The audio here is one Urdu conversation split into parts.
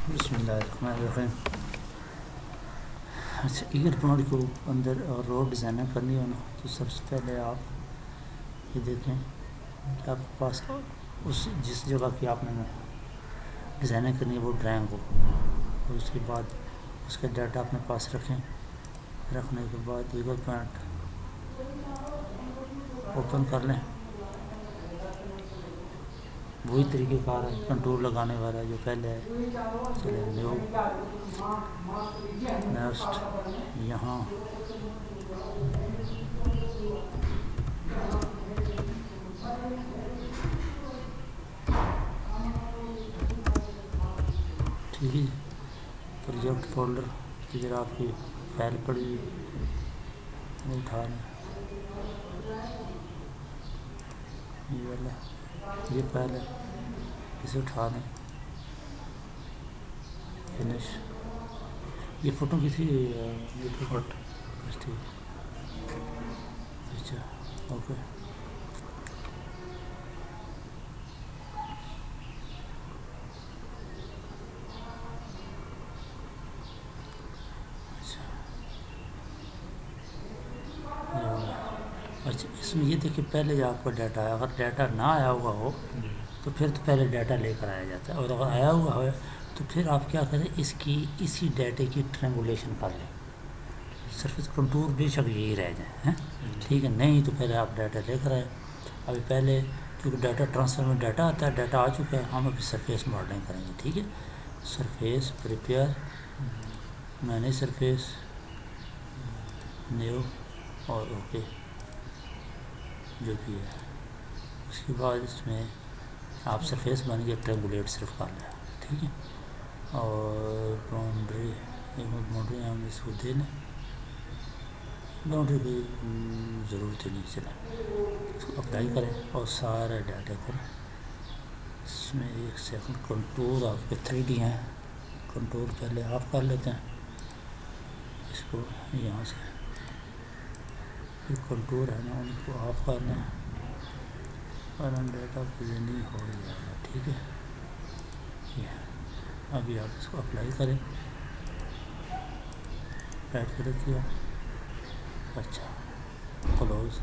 بسم اللہ الرحمن الرحیم. اچھا ایگر پلانٹ کو اندر روڈ ڈیزائنر کرنی ہو نا تو سب سے پہلے آپ یہ دیکھیں کہ آپ کے پاس جس جگہ کی آپ نے ڈیزائنر کرنی ہے وہ ڈرائنگ ہو، اور اس کے بعد اس کا ڈاٹا اپنے پاس رکھنے کے بعد ایگر پلانٹ اوپن کر لیں. وہی طریقہ کار ہے کنٹرول لگانے والا جو پہلے ہے. چلے نیو نیکسٹ یہاں ٹھیک ہے. پروجیکٹ فولڈر ادھر آپ کی فائل پڑی ہوئی وہ اٹھا لیں. یہ والا یہ فائل ہے اسے اٹھا لیں. فنش. یہ فوٹو کسی اچھا اوکے. اچھا اس میں یہ دیکھیں پہلے جو آپ کا ڈاٹا ہے اگر ڈاٹا نہ آیا ہوا ہو تو پہلے ڈاٹا لے کر آیا جاتا ہے، اور اگر آیا ہوا ہے تو پھر آپ کیا کریں اسی ڈاٹے کی ٹرینگولیشن کر لیں. سرفیس کنٹور بے شک یہی رہ جائیں ٹھیک ہے. نہیں تو پہلے آپ ڈاٹا لے کر آئے. ابھی پہلے کیونکہ ڈاٹا ٹرانسفر میں ڈاٹا آتا ہے، ڈاٹا آ چکا ہے، ہم ابھی سرفیس ماڈلنگ کریں گے. ٹھیک ہے. Surface prepare manage surface new اور اوکے جو بھی ہے. اس کے بعد اس میں آپ سرفیس بن کے ٹرینگولیٹ صرف کر لیں. ٹھیک ہے. اور باؤنڈری ہم اس کو دے لیں. باؤنڈری کی ضرورت ہی نہیں. چلیں اس کو اپلائی کریں اور سارے ڈاٹا کو اس میں ایک سیکنڈ کنٹور آپ کے 3D ہیں، کنٹور پہلے آف کر لیتے ہیں. اس کو یہاں سے جو کنٹور ہے نا ان کو آف کر لیں اور ہم ڈاٹا نہیں ہو جائے گا. ٹھیک ہے. یہ ابھی آپ اس کو اپلائی کریں. رائٹ کلک کیا. اچھا کلوز.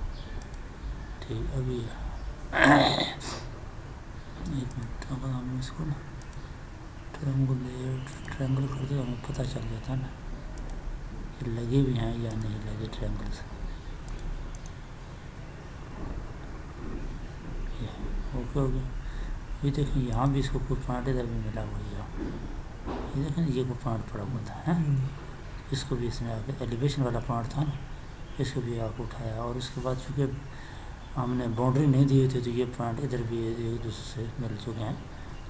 ٹھیک. ابھی ایک منٹ اگر ہم اس کو نا ٹرینگل کرتے تو ہمیں پتہ چل جاتا ہے نا کہ لگے بھی ہیں یا نہیں لگے ٹرینگل سے. اوکے ہو گیا. یہ دیکھیں یہاں بھی اس کو کوئی پوائنٹ ادھر بھی ملا ہوا ہے. یہ دیکھیں یہ کوئی پوائنٹ پڑا ہوا تھا اس کو بھی اس نے آ کے ایلیویشن والا پوائنٹ تھا نا اس کو بھی آپ کو اٹھایا. اور اس کے بعد چونکہ ہم نے باؤنڈری نہیں دی تھی تو یہ پوائنٹ ادھر بھی ایک دوسرے سے مل چکے ہیں.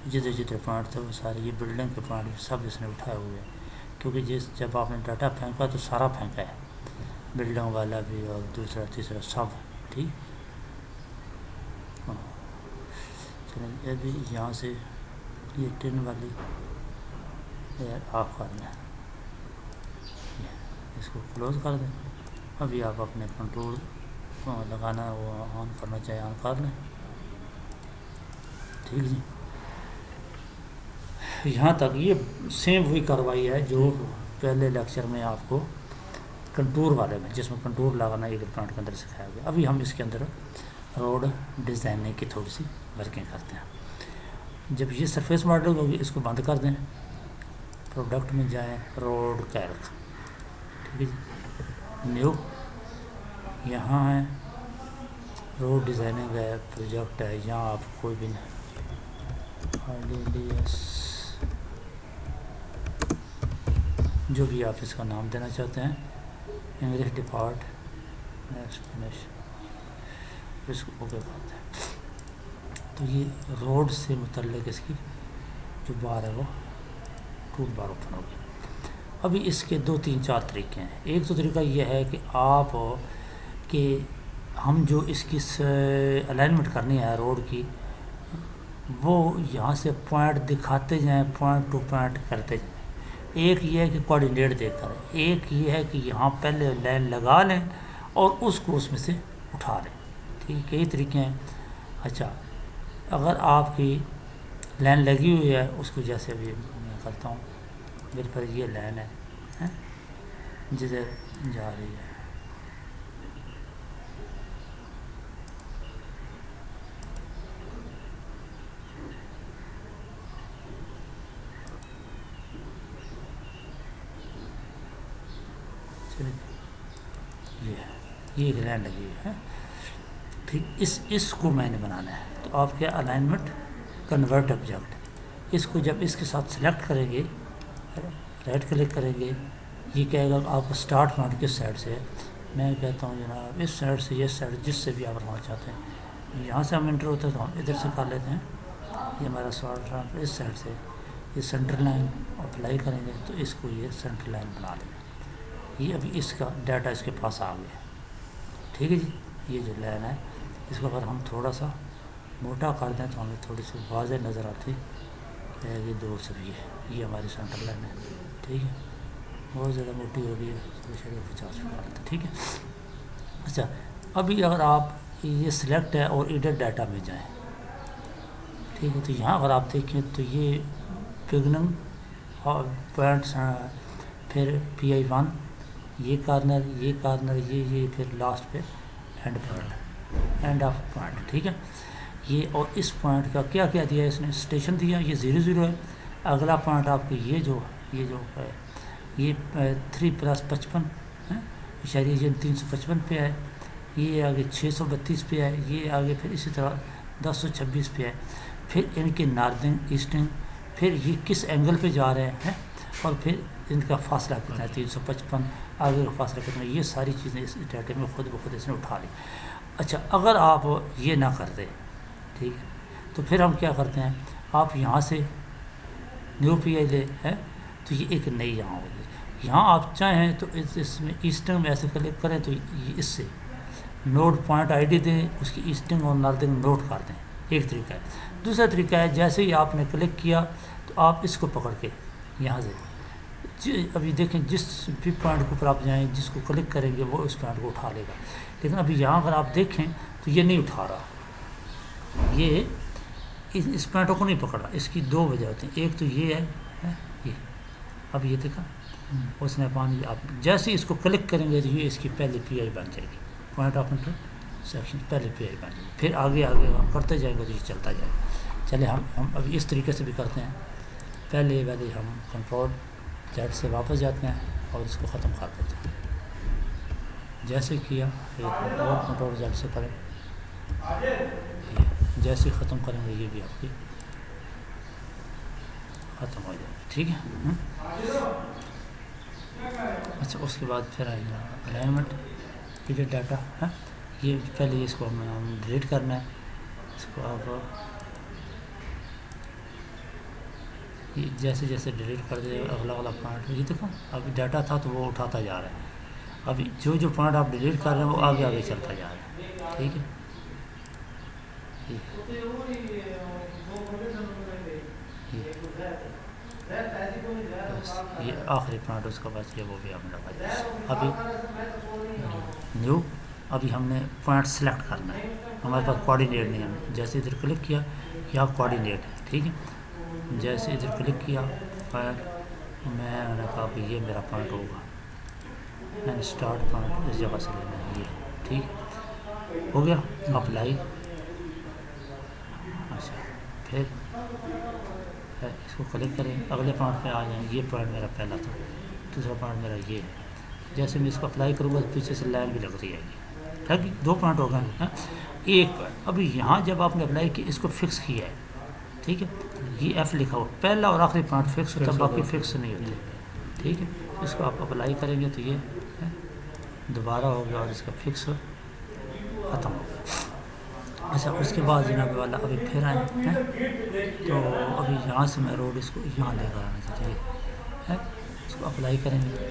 جدھر پوائنٹ تھے وہ سارے یہ بلڈنگ کے پوائنٹ سب اس نے اٹھائے ہوئے ہیں کیونکہ جب آپ نے ڈاٹا پھینکا تو سارا پھینکا ہے، بلڈنگ والا بھی اور دوسرا تیسرا سب. ٹھیک. چلیں ابھی یہاں سے یہ ٹن والی آف کر دیں. اس کو کلوز کر دیں. ابھی آپ اپنے کنٹرول لگانا ہے وہ آن کرنا چاہے آن کر لیں. ٹھیک جی. یہاں تک یہ سیم وہی کاروائی ہے جو پہلے لیکچر میں آپ کو کنٹور والے میں جس میں کنٹور لگانا ایک پلانٹ کے اندر سکھایا گیا. ابھی ہم اس کے اندر روڈ ڈیزائننگ کی تھوڑی سی ورکنگ کرتے ہیں. جب یہ سرفیس ماڈل ہوگی اس کو بند کر دیں. پروڈکٹ میں جائیں روڈ کیلک. ٹھیک ہے جی. نیو یہاں ہے روڈ ڈیزائننگ ہے پروجیکٹ ہے. یہاں آپ کوئی بھی جو بھی آپ اس کا نام دینا چاہتے ہیں انگلش ڈپارٹ نیکسٹ فنش اس کو اوکے کرتے ہیں. تو یہ روڈ سے متعلق اس کی جو بار ہے وہ ٹول بار اوپن ہوگی. ابھی اس کے 2-3-4 طریقے ہیں. ایک تو طریقہ یہ ہے کہ آپ کہ ہم جو اس کی الائنمنٹ کرنی ہے روڈ کی وہ یہاں سے پوائنٹ دکھاتے جائیں، پوائنٹ ٹو پوائنٹ کرتے جائیں. ایک یہ ہے کہ کوآرڈینیٹ دے کر، ایک یہ ہے کہ یہاں پہلے لائن لگا لیں اور اس کو اس میں سے اٹھا لیں. ٹھیک. کئی طریقے ہیں. اچھا اگر آپ کی لائن لگی ہوئی ہے اس کو جیسے بھی کرتا ہوں میرے پر یہ لائن ہے جدھر جا رہی ہے. یہ ایک لائن لگی ہوئی ہے. ٹھیک اس کو میں نے بنانا ہے. تو آپ کے الائنمنٹ کنورٹ آبجیکٹ اس کو جب اس کے ساتھ سلیکٹ کریں گے رائٹ کلک کریں گے یہ کہے گا آپ کو اسٹارٹ پوائنٹ کس سائڈ سے ہے. میں کہتا ہوں جناب اس سائڈ سے اس سائڈ جس سے بھی آپ رہنا چاہتے ہیں. یہاں سے ہم انٹر ہوتے ہیں تو ہم ادھر سے کر لیتے ہیں. یہ ہمارا اسٹارٹ پوائنٹ اس سائڈ سے یہ سینٹر لائن اپلائی کریں گے تو اس کو یہ سینٹر لائن بنا لیں گے. یہ ابھی اس کا ڈیٹا اس کے پاس آ گیا. ٹھیک ہے جی. یہ جو لائن ہے اس کو اگر ہم تھوڑا سا موٹا کر دیں تو ہمیں تھوڑی سی واضح نظر آتی ہے. یہ دور سے بھی ہے یہ ہماری سینٹر لائن ہے. ٹھیک ہے. بہت زیادہ موٹی ہو گئی ہے 50 پہ. ٹھیک ہے. اچھا ابھی اگر آپ یہ سلیکٹ ہے اور ایڈٹ ڈیٹا میں جائیں ٹھیک ہے تو یہاں اگر آپ دیکھیں تو یہ بگننگ پوائنٹس پھر PI1 یہ کارنر یہ پھر لاسٹ پہ and point and of point. ٹھیک ہے. یہ اور اس پوائنٹ کا کیا دیا ہے اس نے اسٹیشن دیا یہ 0 ہے. اگلا پوائنٹ آپ کو یہ جو ہے یہ 3+55 اشاریہ 355 پہ ہے. یہ آگے 632 پہ ہے. یہ آگے پھر اسی طرح 1026 پہ ہے. پھر ان کے ناردنگ ایسٹنگ پھر یہ کس اینگل پہ جا رہے ہیں اور پھر ان کا فاصلہ کتنا ہے 355 آگے کا فاصلہ کتنا ہے. یہ ساری چیزیں اس ڈیٹے میں خود بخود اس نے اٹھا لی. اچھا اگر آپ یہ نہ کرتے ٹھیک ہے تو پھر ہم کیا کرتے ہیں آپ یہاں سے نیو PI لے ہے تو یہ ایک نئی یہاں ہوگی. یہاں آپ چاہیں تو اس میں ایسٹنگ میں ایسے کلک کریں تو یہ اس سے نوڈ پوائنٹ ID دیں اس کی ایسٹنگ اور ناردنگ نوٹ کر دیں. ایک طریقہ ہے. دوسرا طریقہ ہے جیسے ہی آپ نے کلک کیا تو آپ اس کو پکڑ کے یہاں سے ابھی دیکھیں جس بھی پوائنٹ کے اوپر آپ جائیں جس کو کلک کریں گے وہ اس پوائنٹ کو اٹھا لے گا. لیکن ابھی یہاں اگر آپ دیکھیں تو یہ نہیں اٹھا رہا. یہ اس پوائنٹ کو نہیں پکڑ رہا. اس کی دو وجہ ہوتی ہیں. ایک تو یہ ہے یہ اب یہ دیکھا اس نے پانی آپ جیسے اس کو کلک کریں گے تو یہ اس کی پہلی PI بن جائے گی. پوائنٹ آف انٹر سیکشن پہلے PI بن جائے گی. پھر آگے ہم کرتے جائیں گے تو یہ چلتا جائے گا. چلے ہم ابھی اس طریقے سے بھی کرتے ہیں. پہلے ہم کنٹرول Z سے واپس جاتے ہیں اور اس کو ختم کر دیتے ہیں. جیسے کیا اور کنٹرول Z سے کریں جیسے ختم کریں گے یہ بھی آپ کی ختم ہو جائے گا. ٹھیک ہے. اچھا اس کے بعد پھر آئے گا الائنمنٹ ایڈٹ ڈیٹا ہے. یہ پہلے اس کو ہم ڈیلیٹ کرنا ہے. اس کو آپ یہ جیسے جیسے ڈیلیٹ کر دے اگلا پوائنٹ یہ دیکھو ابھی ڈیٹا تھا تو وہ اٹھاتا جا رہا ہے. ابھی جو پوائنٹ آپ ڈیلیٹ کر رہے ہیں وہ آگے چلتا جا رہا ہے. ٹھیک ہے. یہ آخری پوائنٹ اس کا بس یہ وہ بھی ہم لگا. ابھی نیو ابھی ہم نے پوائنٹ سلیکٹ کرنا ہے. ہمارے پاس کوآرڈینیٹ نہیں ہے. جیسے ادھر کلک کیا یا کوآرڈینیٹ ہے. ٹھیک ہے. جیسے ادھر کلک کیا میں نے کہا کہ یہ میرا پوائنٹ ہوگا. میں نے اسٹارٹ پوائنٹ اس جگہ سے لینا ہے یہ. ٹھیک ہو گیا. اپلائی. اچھا پھر اس کو کلک کریں اگلے پوائنٹ پہ آ جائیں. یہ پوائنٹ میرا پہلا تھا. دوسرا پوائنٹ میرا یہ ہے. جیسے میں اس کو اپلائی کروں گا تو پیچھے سے لائن بھی لگ رہی ہے. ٹھیک ہے. 2 پوائنٹ ہو گئے. ایک پوائنٹ ابھی یہاں جب آپ نے اپلائی کی اس کو فکس کیا ہے. ٹھیک ہے. یہ F لکھا ہوا پہلا اور آخری پوائنٹ فکس ہوتا ہے باقی فکس نہیں ہوتے. ٹھیک ہے. اس کو آپ اپلائی کریں گے تو یہ دوبارہ ہو گیا اور اس کا فکس ختم ہو گیا. اچھا اس کے بعد جناب والا ابھی پھر آئے ہیں تو ابھی یہاں سے میں روڈ اس کو یہاں لے کر آنا چاہیے ہے. اس کو اپلائی کریں گے.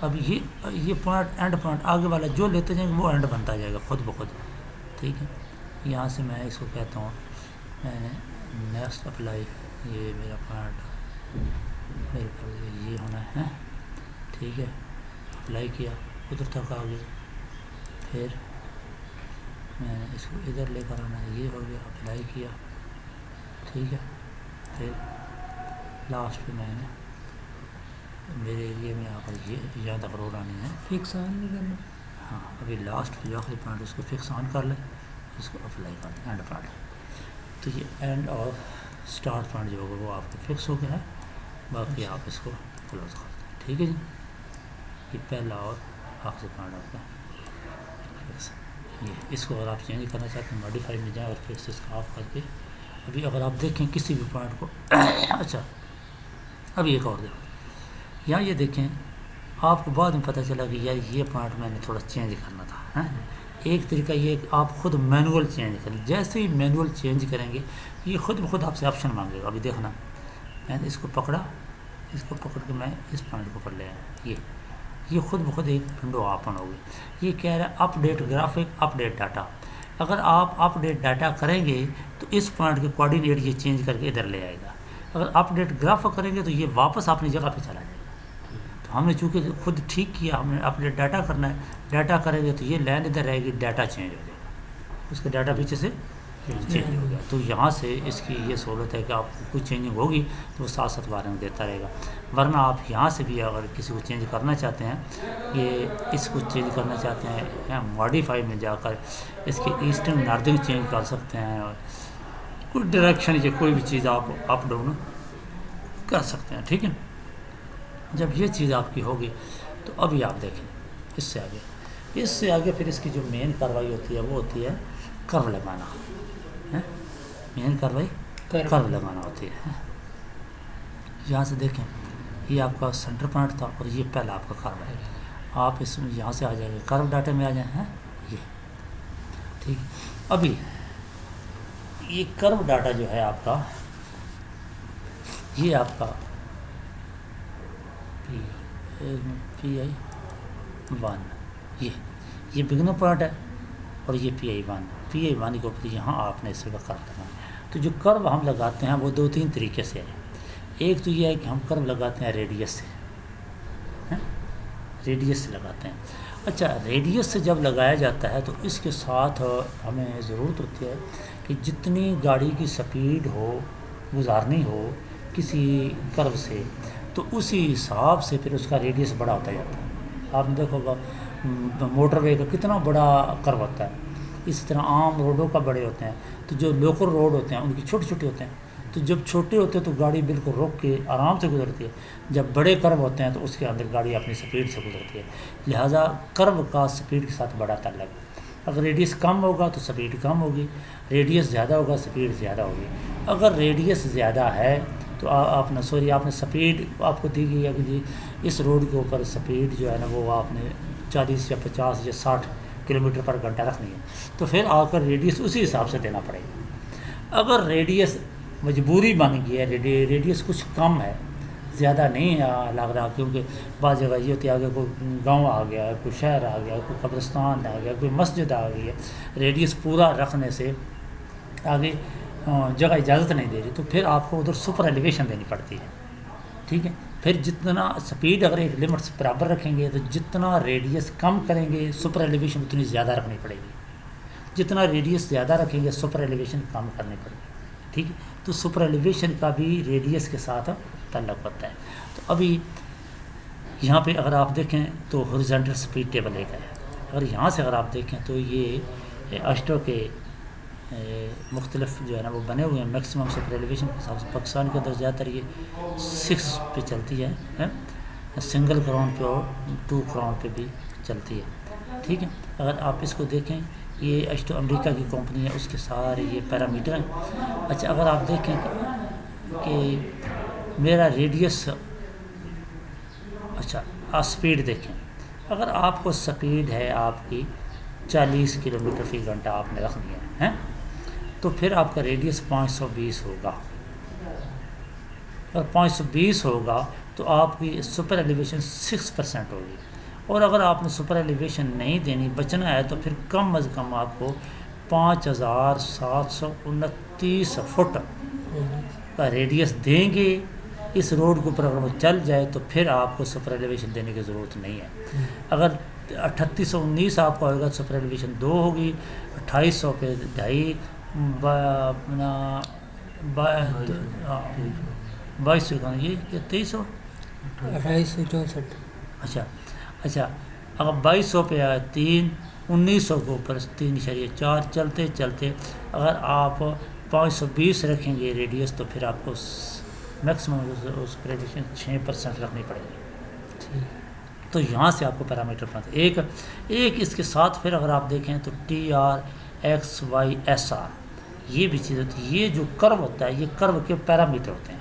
ابھی یہ پوائنٹ اینڈ پوائنٹ آگے والا جو لیتے جائیں گے وہ اینڈ بنتا جائے گا خود بخود. ٹھیک ہے. یہاں سے میں اس کو کہتا ہوں میں نے نیکسٹ اپلائی یہ میرا پوائنٹ میرے پاس یہ ہونا ہے. ٹھیک ہے. اپلائی کیا ادھر تک آ گئی. پھر میں نے اس کو ادھر لے کر آنا ہے. یہ ہو گیا. اپلائی کیا. ٹھیک ہے. پھر لاسٹ پہ میں نے میرے ایریے میں آ کر یہ یہاں تک روڈ آنی ہے، فکس آن نہیں کرنا. ہاں ابھی لاسٹ پہ جو آخری پوائنٹ اس کو فکس آن کر لیں، اس کو اپلائی کر لیں اینڈ پوائنٹ. تو یہ اینڈ اور اسٹارٹ پوائنٹ جو ہوگا وہ آپ کو فکس ہو گیا ہے، باقی آپ اس کو کلوز کر دیں. ٹھیک ہے جی، یہ پہلا اور آخری پوائنٹ آپ کا فکس. یہ اس کو اگر آپ چینج کرنا چاہتے ہیں ماڈیفائی میں جائیں اور فکس اس کا آف کر کے ابھی اگر آپ دیکھیں کسی بھی پوائنٹ کو اچھا ابھی ایک اور دیکھو یہاں یہ دیکھیں آپ کو بعد میں پتہ چلا کہ یار یہ پوائنٹ میں نے تھوڑا چینج کرنا تھا. ہاں ایک طریقہ یہ کہ آپ خود مینول چینج کریں، جیسے ہی مینول چینج کریں گے یہ خود بخود آپ سے آپشن مانگے گا. ابھی دیکھنا میں نے اس کو پکڑا، اس کو پکڑ کے میں اس پوائنٹ کو پکڑ لیا، یہ خود بخود ایک ونڈو اوپن ہوگی. یہ کہہ رہا ہے اپ ڈیٹ گرافک اپ ڈیٹ ڈاٹا. اگر آپ اپ ڈیٹ ڈاٹا کریں گے تو اس پوائنٹ کے کوآرڈینیٹ یہ چینج کر کے ادھر لے آئے گا. اگر اپ ڈیٹ گرافک کریں گے تو یہ واپس اپنی جگہ پہ چلا جائے گا. تو ہم نے چونکہ خود ٹھیک کیا، ہم نے اپ ڈیٹ ڈاٹا کرنا ہے، ڈاٹا کریں گے تو یہ لائن ادھر رہے گی، ڈاٹا چینج ہو جائے گا، اس کا ڈاٹا پیچھے سے چینج ہو گیا. تو یہاں سے اس کی یہ سہولت ہے کہ آپ کو کوئی چینجنگ ہوگی تو وہ ساتھ ساتھ بارے میں دیتا رہے گا. ورنہ آپ یہاں سے بھی اگر کسی کو چینج کرنا چاہتے ہیں، یہ اس کو چینج کرنا چاہتے ہیں ماڈیفائی میں جا کر اس کے ایسٹرن ناردرن چینج کر سکتے ہیں، اور کوئی ڈائریکشن یا کوئی بھی چیز آپ اپ ڈاؤن کر سکتے ہیں. ٹھیک ہے، جب یہ چیز آپ کی ہوگی تو ابھی آپ دیکھیں اس سے آگے پھر اس کی جو مین کارروائی ہوتی ہے وہ ہوتی ہے کرو لگانا. مین کارروائی کرو لگانا ہوتی ہے. یہاں سے دیکھیں یہ آپ کا سینٹر پوائنٹ تھا اور یہ پہلا آپ کا کرو ہے. آپ اس میں یہاں سے آ جائیں گے، کرو ڈاٹا میں آ جائیں ہیں یہ. ٹھیک، ابھی یہ کرو ڈاٹا جو ہے آپ کا، یہ آپ کا پی آئی 1 یہ بگنر پوائنٹ ہے اور یہ پی آئی 1 کے اوپر یہاں آپ نے اس کا کرو لگانا. تو جو کرو ہم لگاتے ہیں وہ 2-3 طریقے سے ہے. ایک تو یہ ہے کہ ہم کرو لگاتے ہیں ریڈیس سے لگاتے ہیں. اچھا ریڈیس سے جب لگایا جاتا ہے تو اس کے ساتھ ہمیں ضرورت ہوتی ہے کہ جتنی گاڑی کی سپیڈ ہو گزارنی ہو کسی کرو سے تو اسی حساب سے پھر اس کا ریڈیس بڑا ہوتا جاتا ہے. آپ نے دیکھو گا موٹر وے کا کتنا بڑا کرو ہوتا ہے، اسی طرح عام روڈوں کا بڑے ہوتے ہیں. تو جو لوکل روڈ ہوتے ہیں ان کی چھوٹے چھوٹے ہوتے ہیں، تو جب چھوٹے ہوتے ہیں تو گاڑی بالکل روک کے آرام سے گزرتی ہے. جب بڑے کرو ہوتے ہیں تو اس کے اندر گاڑی اپنی سپیڈ سے گزرتی ہے. لہٰذا کرو کا سپیڈ کے ساتھ بڑا تعلق ہے. اگر ریڈیس کم ہوگا تو سپیڈ کم ہوگی، ریڈیس زیادہ ہوگا سپیڈ زیادہ ہوگی. اگر ریڈیس زیادہ ہے تو آپ نے سپیڈ آپ کو دی گئی ہے کہ جی اس روڈ کے اوپر سپیڈ جو ہے نا وہ آپ نے 40 یا 50 یا 60 کلومیٹر پر گھنٹہ رکھنی ہے، تو پھر آ کر ریڈیس اسی حساب سے دینا پڑے گا. اگر ریڈیس مجبوری بن گئی ہے، ریڈیس کچھ کم ہے، زیادہ نہیں لگ رہا، کیونکہ بعض جگہ یہ ہوتی ہے آگے کوئی گاؤں آ گیا ہے، کوئی شہر آ گیا ہے، کوئی قبرستان آ گیا، کوئی مسجد آ گئی ہے، ریڈیس پورا رکھنے سے آگے جگہ اجازت نہیں دے رہی، تو پھر آپ کو ادھر سپر ایلیویشن دینی پڑتی ہے. ٹھیک ہے، پھر جتنا سپیڈ اگر ایک لمٹ سے برابر رکھیں گے تو جتنا ریڈیس کم کریں گے سپر ایلیویشن اتنی زیادہ رکھنی پڑے گی، جتنا ریڈیس زیادہ رکھیں گے سپر ایلیویشن کم کرنی پڑے گی. ٹھیک ہے، تو سپر ایلیویشن کا بھی ریڈیس کے ساتھ تعلق ہوتا ہے. تو ابھی یہاں پہ اگر آپ دیکھیں تو ہورزونٹل سپیڈ ٹیبل ایک ہے. اگر یہاں سے اگر آپ دیکھیں تو یہ اشٹو کے مختلف جو ہے نا وہ بنے ہوئے ہیں. میکسیمم سپر ایلیویشن کے حساب سے پاکستان کے اندر زیادہ تر یہ 6 پہ چلتی ہے، سنگل کراؤن پہ اور 2 کراؤن پہ بھی چلتی ہے. ٹھیک ہے، اگر آپ اس کو دیکھیں یہ اشٹو امریکہ کی کمپنی ہے، اس کے سارے یہ پیرامیٹر ہیں. اچھا اگر آپ دیکھیں کہ میرا ریڈیس، اچھا سپیڈ دیکھیں، اگر آپ کو سپیڈ ہے آپ کی 40 کلومیٹر فی گھنٹہ آپ نے رکھنی ہے تو پھر آپ کا ریڈیس 520 ہوگا. اگر 520 ہوگا تو آپ کی سپر ایلیویشن 6% ہوگی. اور اگر آپ نے سپر ایلیویشن نہیں دینی، بچنا ہے، تو پھر کم از کم آپ کو 5729 فٹ کا ریڈیس دیں گے. اس روڈ کے اوپر اگر وہ چل جائے تو پھر آپ کو سپر ایلیویشن دینے کی ضرورت نہیں ہے. اگر 3819 آپ کا ہوگا تو سپر ایلیویشن 2 ہوگی، 2800 پہ 2.5 2200 یہ 2300 2864. اچھا اگر 2200 پہ آئے 1900 کے اوپر 3.4 چلتے چلتے اگر آپ 520 رکھیں گے ریڈیس تو پھر آپ کو میکسیمم اس پریڈیشن 6% رکھنی پڑے گی. تو یہاں سے آپ کو پیرامیٹر بناتے ہیں. ایک اس کے ساتھ پھر اگر آپ دیکھیں تو TR/XY/SR یہ بھی چیز ہوتی ہے. یہ جو کرو ہوتا ہے یہ کرو کے پیرامیٹر ہوتے ہیں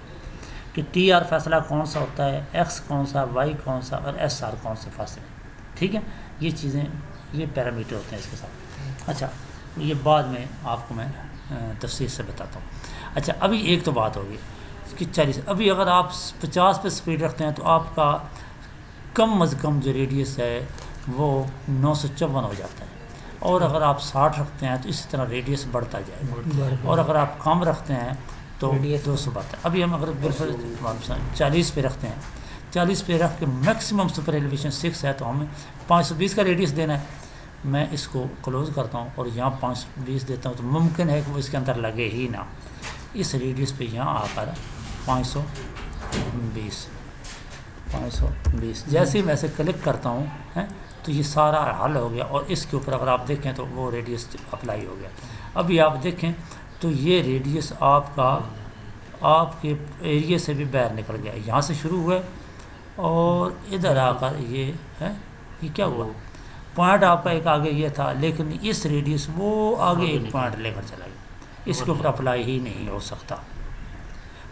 کہ TR فاصلہ کون سا ہوتا ہے, X کون سا, Y کون سا اور SR کون سے فاصلے. ٹھیک ہے, یہ چیزیں یہ پیرامیٹر ہوتے ہیں اس کے ساتھ. اچھا یہ بعد میں آپ کو میں تفصیل سے بتاتا ہوں. اچھا ابھی ایک تو بات ہوگی کہ 40. ابھی اگر آپ 50 پہ سپیڈ رکھتے ہیں تو آپ کا کم از کم جو ریڈیس ہے وہ 954 ہو جاتا ہے, اور اگر آپ 60 رکھتے ہیں تو اسی طرح ریڈیس بڑھتا جائے گا, اور اگر آپ کم رکھتے ہیں تو 272. ابھی ہم اگر 40 پہ رکھتے ہیں, 40 پہ رکھ کے میکسیمم سپر ایلیویشن 6 ہے تو ہمیں 520 کا ریڈیس دینا ہے. میں اس کو کلوز کرتا ہوں اور یہاں 520 دیتا ہوں تو ممکن ہے کہ وہ اس کے اندر لگے ہی نہ. اس ریڈیس پہ یہاں آ کر 520 جیسے ہی میں سے کلک کرتا ہوں تو یہ سارا حل ہو گیا, اور اس کے اوپر اگر آپ دیکھیں تو وہ ریڈیس اپلائی ہو گیا. ابھی آپ دیکھیں تو یہ ریڈیس آپ کا آپ کے ایریے سے بھی باہر نکل گیا. یہاں سے شروع ہوا اور ادھر آ کر یہ ہے, یہ کیا ہوا, پوائنٹ آپ کا ایک آگے یہ تھا, لیکن اس ریڈیس وہ آگے ایک پوائنٹ لے کر چلا گیا, اس کے اوپر اپلائی ہی نہیں ہو سکتا.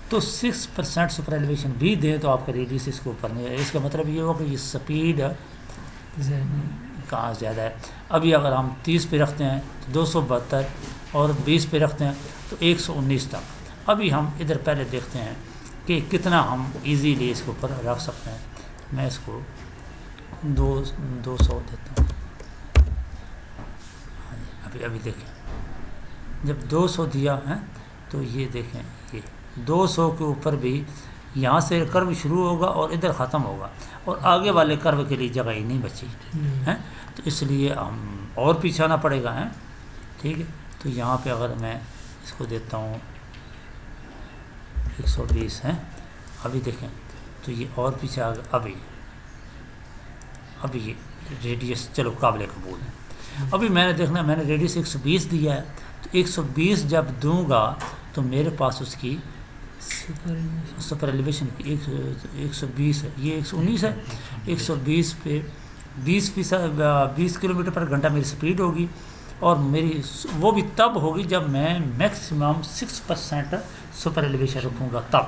تو 6% سپر ایلیویشن بھی دیں تو آپ کا ریڈیس اس کے اوپر نہیں ہے. اس کا مطلب یہ ہو کہ یہ سپیڈ کہاں زیادہ ہے. ابھی اگر ہم 30 پہ رکھتے ہیں تو 272, اور 20 پہ رکھتے ہیں تو 119 تک. ابھی ہم ادھر پہلے دیکھتے ہیں کہ کتنا ہم ایزیلی اس کے اوپر رکھ سکتے ہیں. میں اس کو 200 دیتا ہوں. ابھی دیکھیں جب 200 دیا ہے تو یہ دیکھیں یہ 200 کے اوپر بھی یہاں سے کرو شروع ہوگا اور ادھر ختم ہوگا, اور آگے والے کرو کے لیے جگہ ہی نہیں بچی ہے. تو اس لیے ہم اور پیچھے آنا پڑے گا. ٹھیک ہے, تو یہاں پہ اگر میں اس کو دیتا ہوں 120 ہے, ابھی دیکھیں تو یہ اور پیچھے آ گیا. ابھی یہ ریڈیس چلو قابل قبول ہے. ابھی میں نے دیکھنا, میں نے ریڈیس 120 دیا ہے تو 120 جب دوں گا تو میرے پاس اس کی سپر ایلیویشن کی 120 ہے, یہ 119 ہے. 120 پہ 20 کلومیٹر پر گھنٹہ میری سپیڈ ہوگی, اور میری وہ بھی تب ہوگی جب میں میکسیمم 6% سپر ایلیویشن رکھوں گا. تب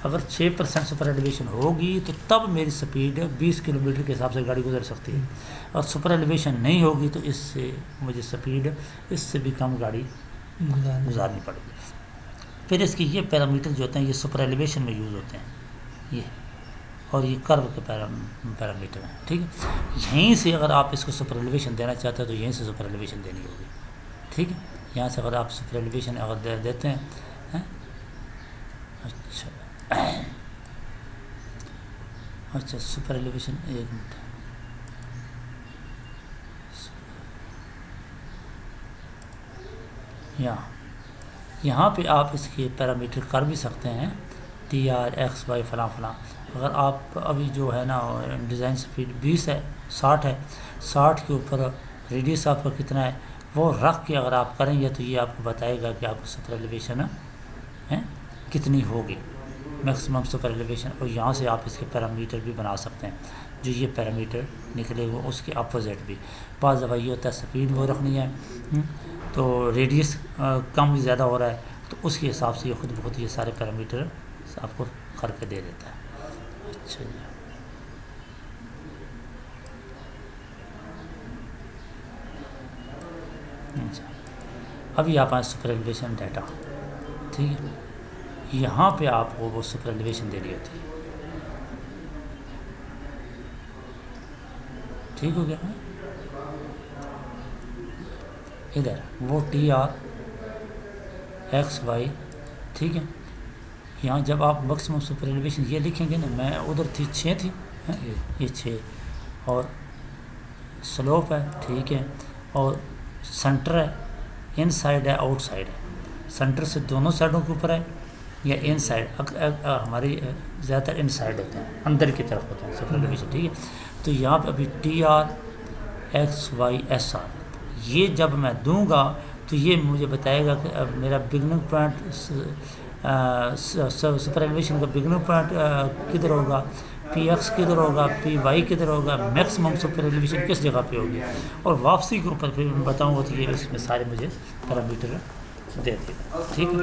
اگر 6% سپر ایلیویشن ہوگی تو تب میری سپیڈ 20 کلومیٹر کے حساب سے گاڑی گزر سکتی ہے, اور سپر ایلیویشن نہیں ہوگی تو اس سے مجھے سپیڈ اس سے بھی کم گاڑی گزارنی پڑے گی. پھر اس کی یہ پیرامیٹر جو ہوتے ہیں یہ سپر ایلیویشن میں یوز ہوتے ہیں, یہ اور یہ کرو کے پیرامیٹر ہیں. ٹھیک ہے, یہیں سے اگر آپ اس کو سپر ایلیویشن دینا چاہتے ہیں تو یہیں سے سپر ایلیویشن دینی ہوگی. ٹھیک ہے, یہاں سے اگر آپ سپر ایلیویشن اگر دیتے ہیں. اچھا سپر ایلیویشن, ایک منٹ, یہاں پہ آپ اس کے پیرامیٹر کر بھی سکتے ہیں TR/XY فلاں فلاں. اگر آپ ابھی جو ہے نا ڈیزائن سپیڈ 20 ہے, 60 ہے, 60 کے اوپر ریڈیس آپ کا کتنا ہے وہ رکھ کے اگر آپ کریں گے تو یہ آپ کو بتائے گا کہ آپ کو سپر ایلیویشن کتنی ہوگی میکسیمم سپر ایلیویشن. اور یہاں سے آپ اس کے پیرامیٹر بھی بنا سکتے ہیں, جو یہ پیرامیٹر نکلے گا اس کے اپوزٹ بھی. بعض دفعہ یہ ہوتا ہے سپیڈ وہ رکھنی ہے تو ریڈیس کم بھی زیادہ ہو رہا ہے, تو اس کے حساب سے یہ خود بخود یہ سارے پیرامیٹر آپ کو کر کے دے دیتا ہے. اچھا جی, اچھا ابھی آپ آئیں سپر ایلیویشن ڈیٹا. ٹھیک ہے, یہاں پہ آپ کو وہ سپر ایلیویشن دینی ہوتی ہے. ٹھیک ہو گیا, ادھر وہ TR/XY. ٹھیک ہے, یہاں جب آپ میکسیمم سپر ایلیویشن یہ لکھیں گے نا, میں ادھر تھی 6 تھی, یہ 6, اور سلوپ ہے. ٹھیک ہے, اور سنٹر ہے, ان سائڈ ہے, آؤٹ سائڈ ہے. سنٹر سے دونوں سائڈوں کے اوپر ہے, یا ان سائڈ، ہماری زیادہ تر ان سائڈ ہوتے ہیں، اندر کی طرف ہوتے ہیں سپر ایلیویشن، ٹھیک ہے. تو یہاں پہ ابھی T R X Y S R, یہ جب میں دوں گا تو یہ مجھے بتائے گا کہ اب میرا بگننگ پوائنٹ سپر ایلیویشن کا بگننگ پوائنٹ کدھر ہوگا، پی ایکس کدھر ہوگا، پی وائی کدھر ہوگا، میکسیمم سپر ایلیویشن کس جگہ پہ ہوگی، اور واپسی کے اوپر پھر بتاؤں گا تو یہ اس میں سارے مجھے پیرامیٹر دے دے گا، ٹھیک ہے.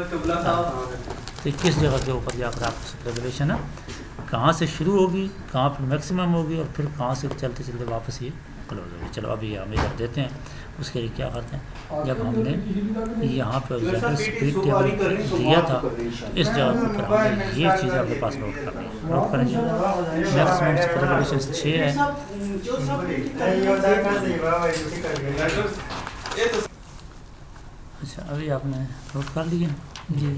تو کس جگہ کے اوپر جا کر آپ کو سپر ایلیویشن ہے کہاں سے شروع ہوگی، کہاں پہ میکسیمم ہوگی، اور پھر کہاں سے چلتے چلتے واپس یہ کلوز ہوگی. چلو ابھی ہم ادھر دیتے ہیں. اس کے لیے کیا کرتے ہیں، جب ہم نے یہاں پہ اسپیڈ ٹیبل دیا تھا تو اس جگہ کے اوپر ہم نے یہ چیز اپنے پاس نوٹ کرنی ہے، نوٹ کریں گے. میکسیمم سپر ایلیویشن 6 ہے. اچھا ابھی آپ نے نوٹ کر لیا جی.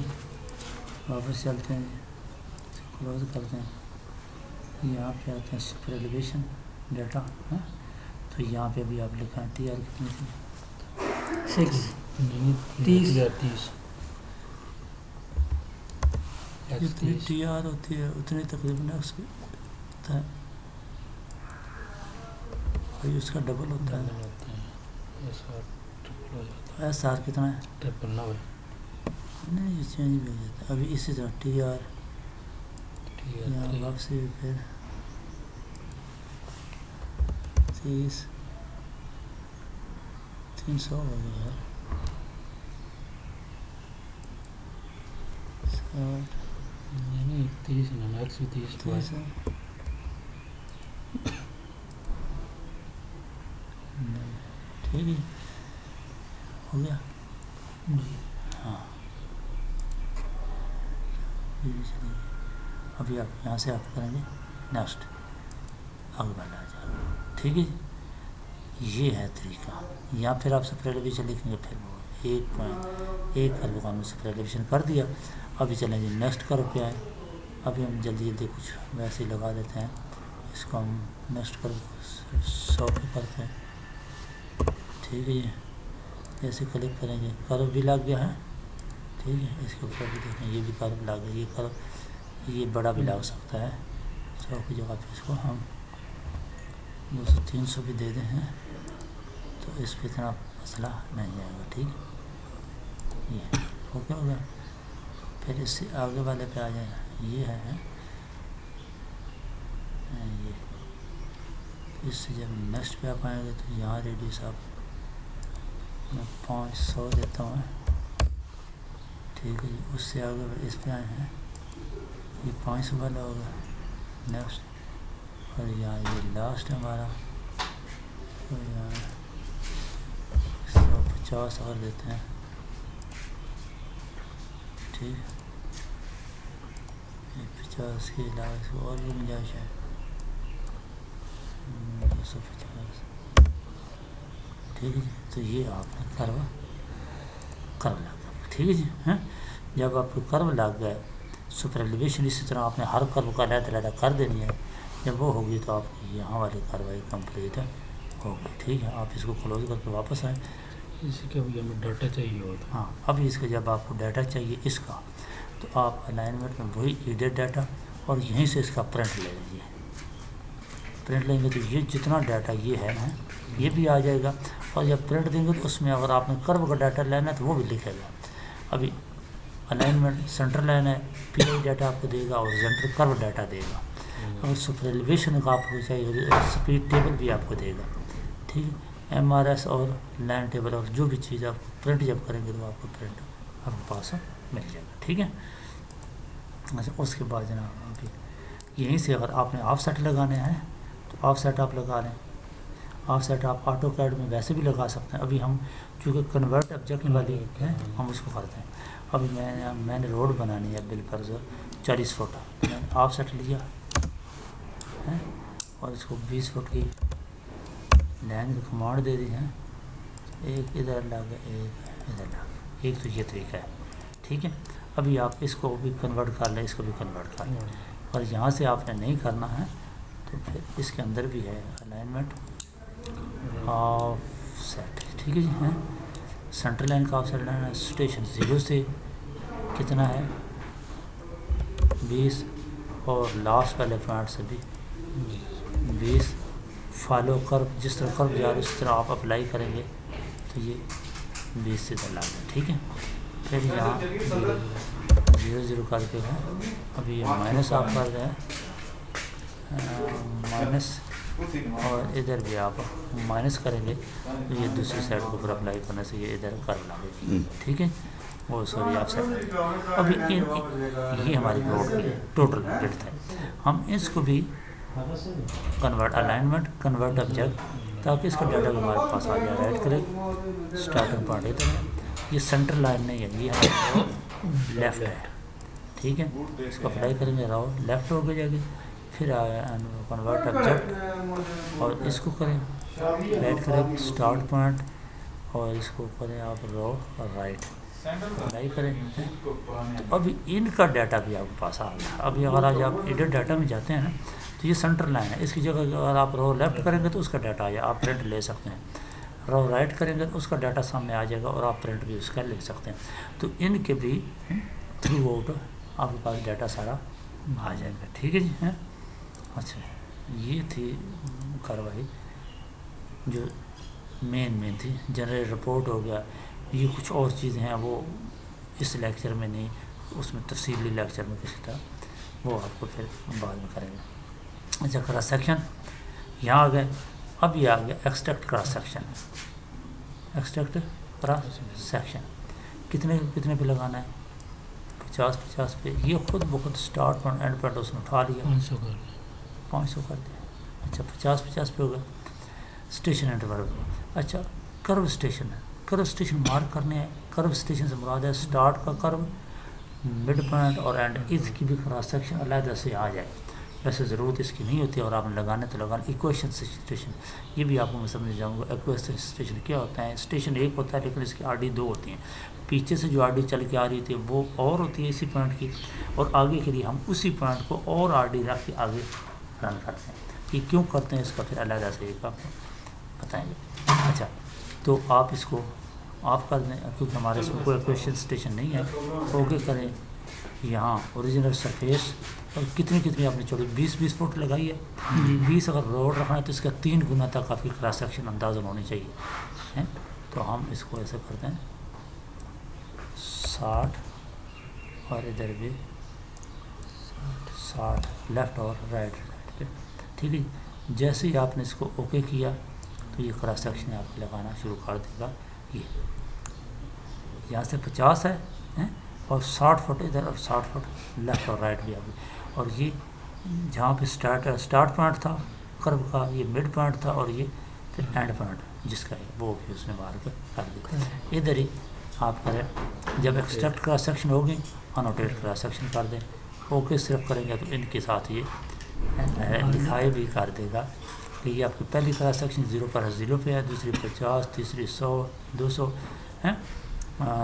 واپس چلتے ہیں جی، کلوز کرتے ہیں. یہاں پہ آتے ہیں سپر ایلیویشن ڈیٹا، تو یہاں پہ بھی آپ لکھیں ٹی آر کتنی تھی، 30 جتنی ٹی آر ہوتی ہے اتنی تقریباً ایکس ہوتا ہے، اور اس کا ڈبل ہوتا ہے. ایس آر کتنا ہے، نہیں یہ چینج بھی ہو جاتا ہے. ابھی اسی طرح ٹی آر یہاں واپسی پھر 30 300 ہو گیا ہے، 30 ہے. ٹھیک ہے ہو گیا جی. ہاں ابھی آپ یہاں سے آپ کریں گے نیکسٹ، آگے بڑھنا ہے جائے گا. ٹھیک ہے جی. یہ ہے طریقہ. یا پھر آپ سپر ایلیویشن لکھیں گے، پھر وہ ایک کرو کا ہم نے سپر ایلیویشن کر دیا. ابھی چلیں جی نیکسٹ کرو کیا ہے. ابھی ہم جلدی جلدی کچھ ویسے ہی لگا دیتے ہیں. اس کو ہم نیکسٹ کرو 100 پہ کرتے ہیں. ٹھیک ہے جی. جیسے کلک کریں گے کرو بھی لگ گیا ہے. ٹھیک ہے. اس کے اوپر بھی دیکھیں یہ بھی کرو لگ گیا. یہ کرو یہ بڑا بھی لگ سکتا ہے 100 کی جگہ پہ. اس کو ہم 200 300 بھی دے دیں ہیں تو اس پہ اتنا مسئلہ نہیں آئے گا. ٹھیک ہے. یہ اوکے ہو گیا. پھر اس سے آگے والے پہ آ جائیں. یہ ہے یہ، اس سے جب نیکسٹ پہ آپ آئیں گے تو یہاں ریڈیوس آپ میں 500 دیتا ہوں. ٹھیک ہے جی. اس سے آگے اس پہ آئے ہیں یہ 500 والا ہوگا نیکسٹ. اور یہاں یہ لاسٹ ہمارا، تو یہاں 150 اور دیتے ہیں. ٹھیک. یہ 50 کے علاوہ اس کو اور بھی گنجائش ہے 250. ٹھیک ہے جی. تو یہ آپ نے کرو لگ گیا. ٹھیک ہے جی. ہاں جب آپ کو کرو لگ گئے سپر ایلیویشن اسی طرح آپ نے ہر کرو کا علیحدہ کر دینی ہے. جب وہ ہوگی تو آپ کی یہاں والی کاروائی کمپلیٹ ہوگی. ٹھیک ہے. آپ اس کو کلوز کر کے واپس آئیں. اسی کے ابھی ہمیں ڈاٹا چاہیے ہوتا. ہاں ابھی اس کا جب آپ کو ڈاٹا چاہیے اس کا، تو آپ الائنمنٹ میں وہی ایڈٹ ڈاٹا اور یہیں سے اس کا پرنٹ لے لیجیے. پرنٹ لیں گے تو یہ جتنا ڈاٹا یہ ہے نا یہ بھی آ جائے گا. اور جب پرنٹ دیں گے تو اس میں اگر آپ نے کرو کا ڈاٹا لینا ہے تو وہ بھی لکھے گا. ابھی الائنمنٹ سینٹر لائن ہے، پی آئی ڈاٹا آپ کو دے گا اور سینٹر کرو ڈاٹا دے گا. اور سپر ایلیویشن کا آپ کو چاہیے اسپیڈ ٹیبل بھی آپ کو دے گا. ٹھیک ہے. ایم آر ایس اور لائن ٹیبل اور جو بھی چیز آپ پرنٹ جب کریں گے تو آپ کو پرنٹ آپ کے پاس مل جائے گا. ٹھیک ہے. اچھا اس کے بعد جناب ابھی یہیں سے اگر آپ نے آف سیٹ لگانے ہیں تو آف سیٹ آپ لگا لیں. آف سیٹ آپ آٹو کیڈ میں ویسے بھی لگا سکتے ہیں. ابھی ہم چونکہ کنورٹ آبجیکٹ والی ہے ہم اس کو کرتے ہیں. ابھی میں نے روڈ بنانی ہے بل پر 40 فٹ، میں نے آف سیٹ لیا ہے اور اس کو 20 فٹ کی لائن کی کمانڈ دے دی ہے. ایک ادھر لگا ایک ادھر لگا. ایک تو یہ طریقہ ہے. ٹھیک ہے. ابھی آپ اس کو بھی کنورٹ کر لیں، اس کو بھی کنورٹ کر لیں. اور یہاں سے آپ نے نہیں کرنا ہے تو پھر اس کے اندر بھی ہے الائنمنٹ آف سیٹ. ٹھیک ہے جی. ہیں سینٹر لائن کا آف سیٹ لینا ہے. اسٹیشن 0 سے کتنا ہے 20 اور لاسٹ والے پوائنٹ سے بھی 20. فالو کرو جس طرح کرو جا رہا ہے اس طرح آپ اپلائی کریں گے تو یہ 20 سے ادھر لا دیں. ٹھیک ہے. پھر یہاں 0 کر کے ہے. ابھی یہ مائنس آپ کر رہے ہیں مائنس اور ادھر بھی آپ مائنس کریں گے تو یہ دوسری سائڈ کو پھر اپلائی کرنے سے یہ ادھر کر لگے. ٹھیک ہے. وہ سوری آپ سے ابھی یہ ہماری پلاٹ کی ٹوٹل ڈیپتھ ہے. ہم اس کو بھی کنورٹ الائنمنٹ کنورٹ آبجیکٹ تاکہ اس کا ڈیٹا بھی ہمارے پاس آ جائے. رائٹ کرے اسٹارٹنگ پوائنٹ ادھر ہے. یہ سینٹر لائن نہیں ہے, یہ ہمارا لیفٹ ہے. ٹھیک ہے. اس کو اپلائی کریں گے راؤ لیفٹ ہو کے جائے گی. پھر کنورٹ آبجیکٹ اور اس کو کریں رائٹ کریں اسٹارٹ پوائنٹ اور اس کو کریں آپ رو رائٹ اپلائی کریں. تو ابھی ان کا ڈیٹا بھی آپ کے پاس آ گیا. ابھی اگر آج آپ ایڈٹ ڈیٹا میں جاتے ہیں نا تو یہ سینٹر لائن ہے. اس کی جگہ اگر آپ رو لیفٹ کریں گے تو اس کا ڈیٹا آ جائے, آپ پرنٹ لے سکتے ہیں. رو رائٹ کریں گے تو اس کا ڈیٹا سامنے آ جائے گا اور آپ پرنٹ بھی اس کا لے سکتے ہیں. تو ان کے بھی تھرو آؤٹ آپ کے پاس ڈیٹا سارا آ جائے گا. ٹھیک ہے جی. اچھا یہ تھی کاروائی جو مین تھی. جنرل رپورٹ ہو گیا. یہ کچھ اور چیزیں ہیں وہ اس لیکچر میں نہیں, اس میں تفصیلی لیکچر میں کسی طرح وہ آپ کو پھر بعد میں کریں گے. اچھا کراس سیکشن یہاں آ گئے. اب یہ آ گیا extract cross section. Extract cross section کتنے پہ لگانا ہے؟ 50 پہ. یہ خود بخود اسٹارٹ پوائنٹ اینڈ پوائنٹ اس نے اٹھا لیا 500 کر دیا. اچھا 50 پہ ہوگا. Station interval. اچھا کرو اسٹیشن مارک کرنے ہیں. کرو اسٹیشن سے مراد ہے اسٹارٹ کا کرو, مڈ پوائنٹ اور اینڈ. اس کی بھی کراس سیکشن علیحدہ سے آ جائے. ویسے ضرورت اس کی نہیں ہوتی اور آپ نے لگانے تو لگانا. ایکویشن اسٹیشن یہ بھی آپ کو میں سمجھ جاؤں گا. ایکویشن اسٹیشن کیا ہوتا ہے؟ اسٹیشن ایک ہوتا ہے لیکن اس کی آر ڈی 2 ہوتی ہیں. پیچھے سے جو آر ڈی چل کے آ رہی تھی وہ اور ہوتی ہے اسی پوائنٹ کی, اور آگے کے لیے ہم اسی پوائنٹ کو اور آر ڈی رکھ کے آگے رن کرتے ہیں. یہ کیوں کرتے ہیں اس کا پھر علیحدہ سے ایک آپ کو بتائیں گے. اچھا تو آپ اس کو آف کر دیں کیونکہ ہمارے اس میں کوئی ایکویشن اسٹیشن نہیں ہے. اوکے کریں. یہاں اوریجنل سرفیس اور کتنی آپ نے چھوڑی 20 فٹ لگائی ہے. 20 اگر روڈ رکھنا ہے تو اس کا 3 گنا تک آپ کی کراس سیکشن اندازہ ہونی چاہیے. تو ہم اس کو ایسے کرتے ہیں 60 اور ادھر بھی 60 لیفٹ اور رائٹ پہ. ٹھیک ہے. جیسے ہی آپ نے اس کو اوکے کیا تو یہ کراس سیکشن آپ لگانا شروع کر دے گا. یہ یہاں سے 50 ہے اور 60 فٹ ادھر اور 60 فٹ لیفٹ اور رائٹ بھی آ گئی. اور یہ جہاں پہ اسٹارٹ پوائنٹ تھا کرو کا, یہ مڈ پوائنٹ تھا اور یہ پھر اینڈ پوائنٹ جس کا ہے وہ بھی اس نے باہر کر دیا. ادھر ہی آپ کریں جب ایکسٹریکٹ کراس سیکشن ہوگی انوٹیٹ کراس سیکشن کر دیں. اوکے صرف کریں گے تو ان کے ساتھ یہ دکھائی بھی کر دے گا کہ یہ آپ کی پہلی کراس سیکشن 0 پر 0 پہ ہے, دوسری 50, تیسری 100, 200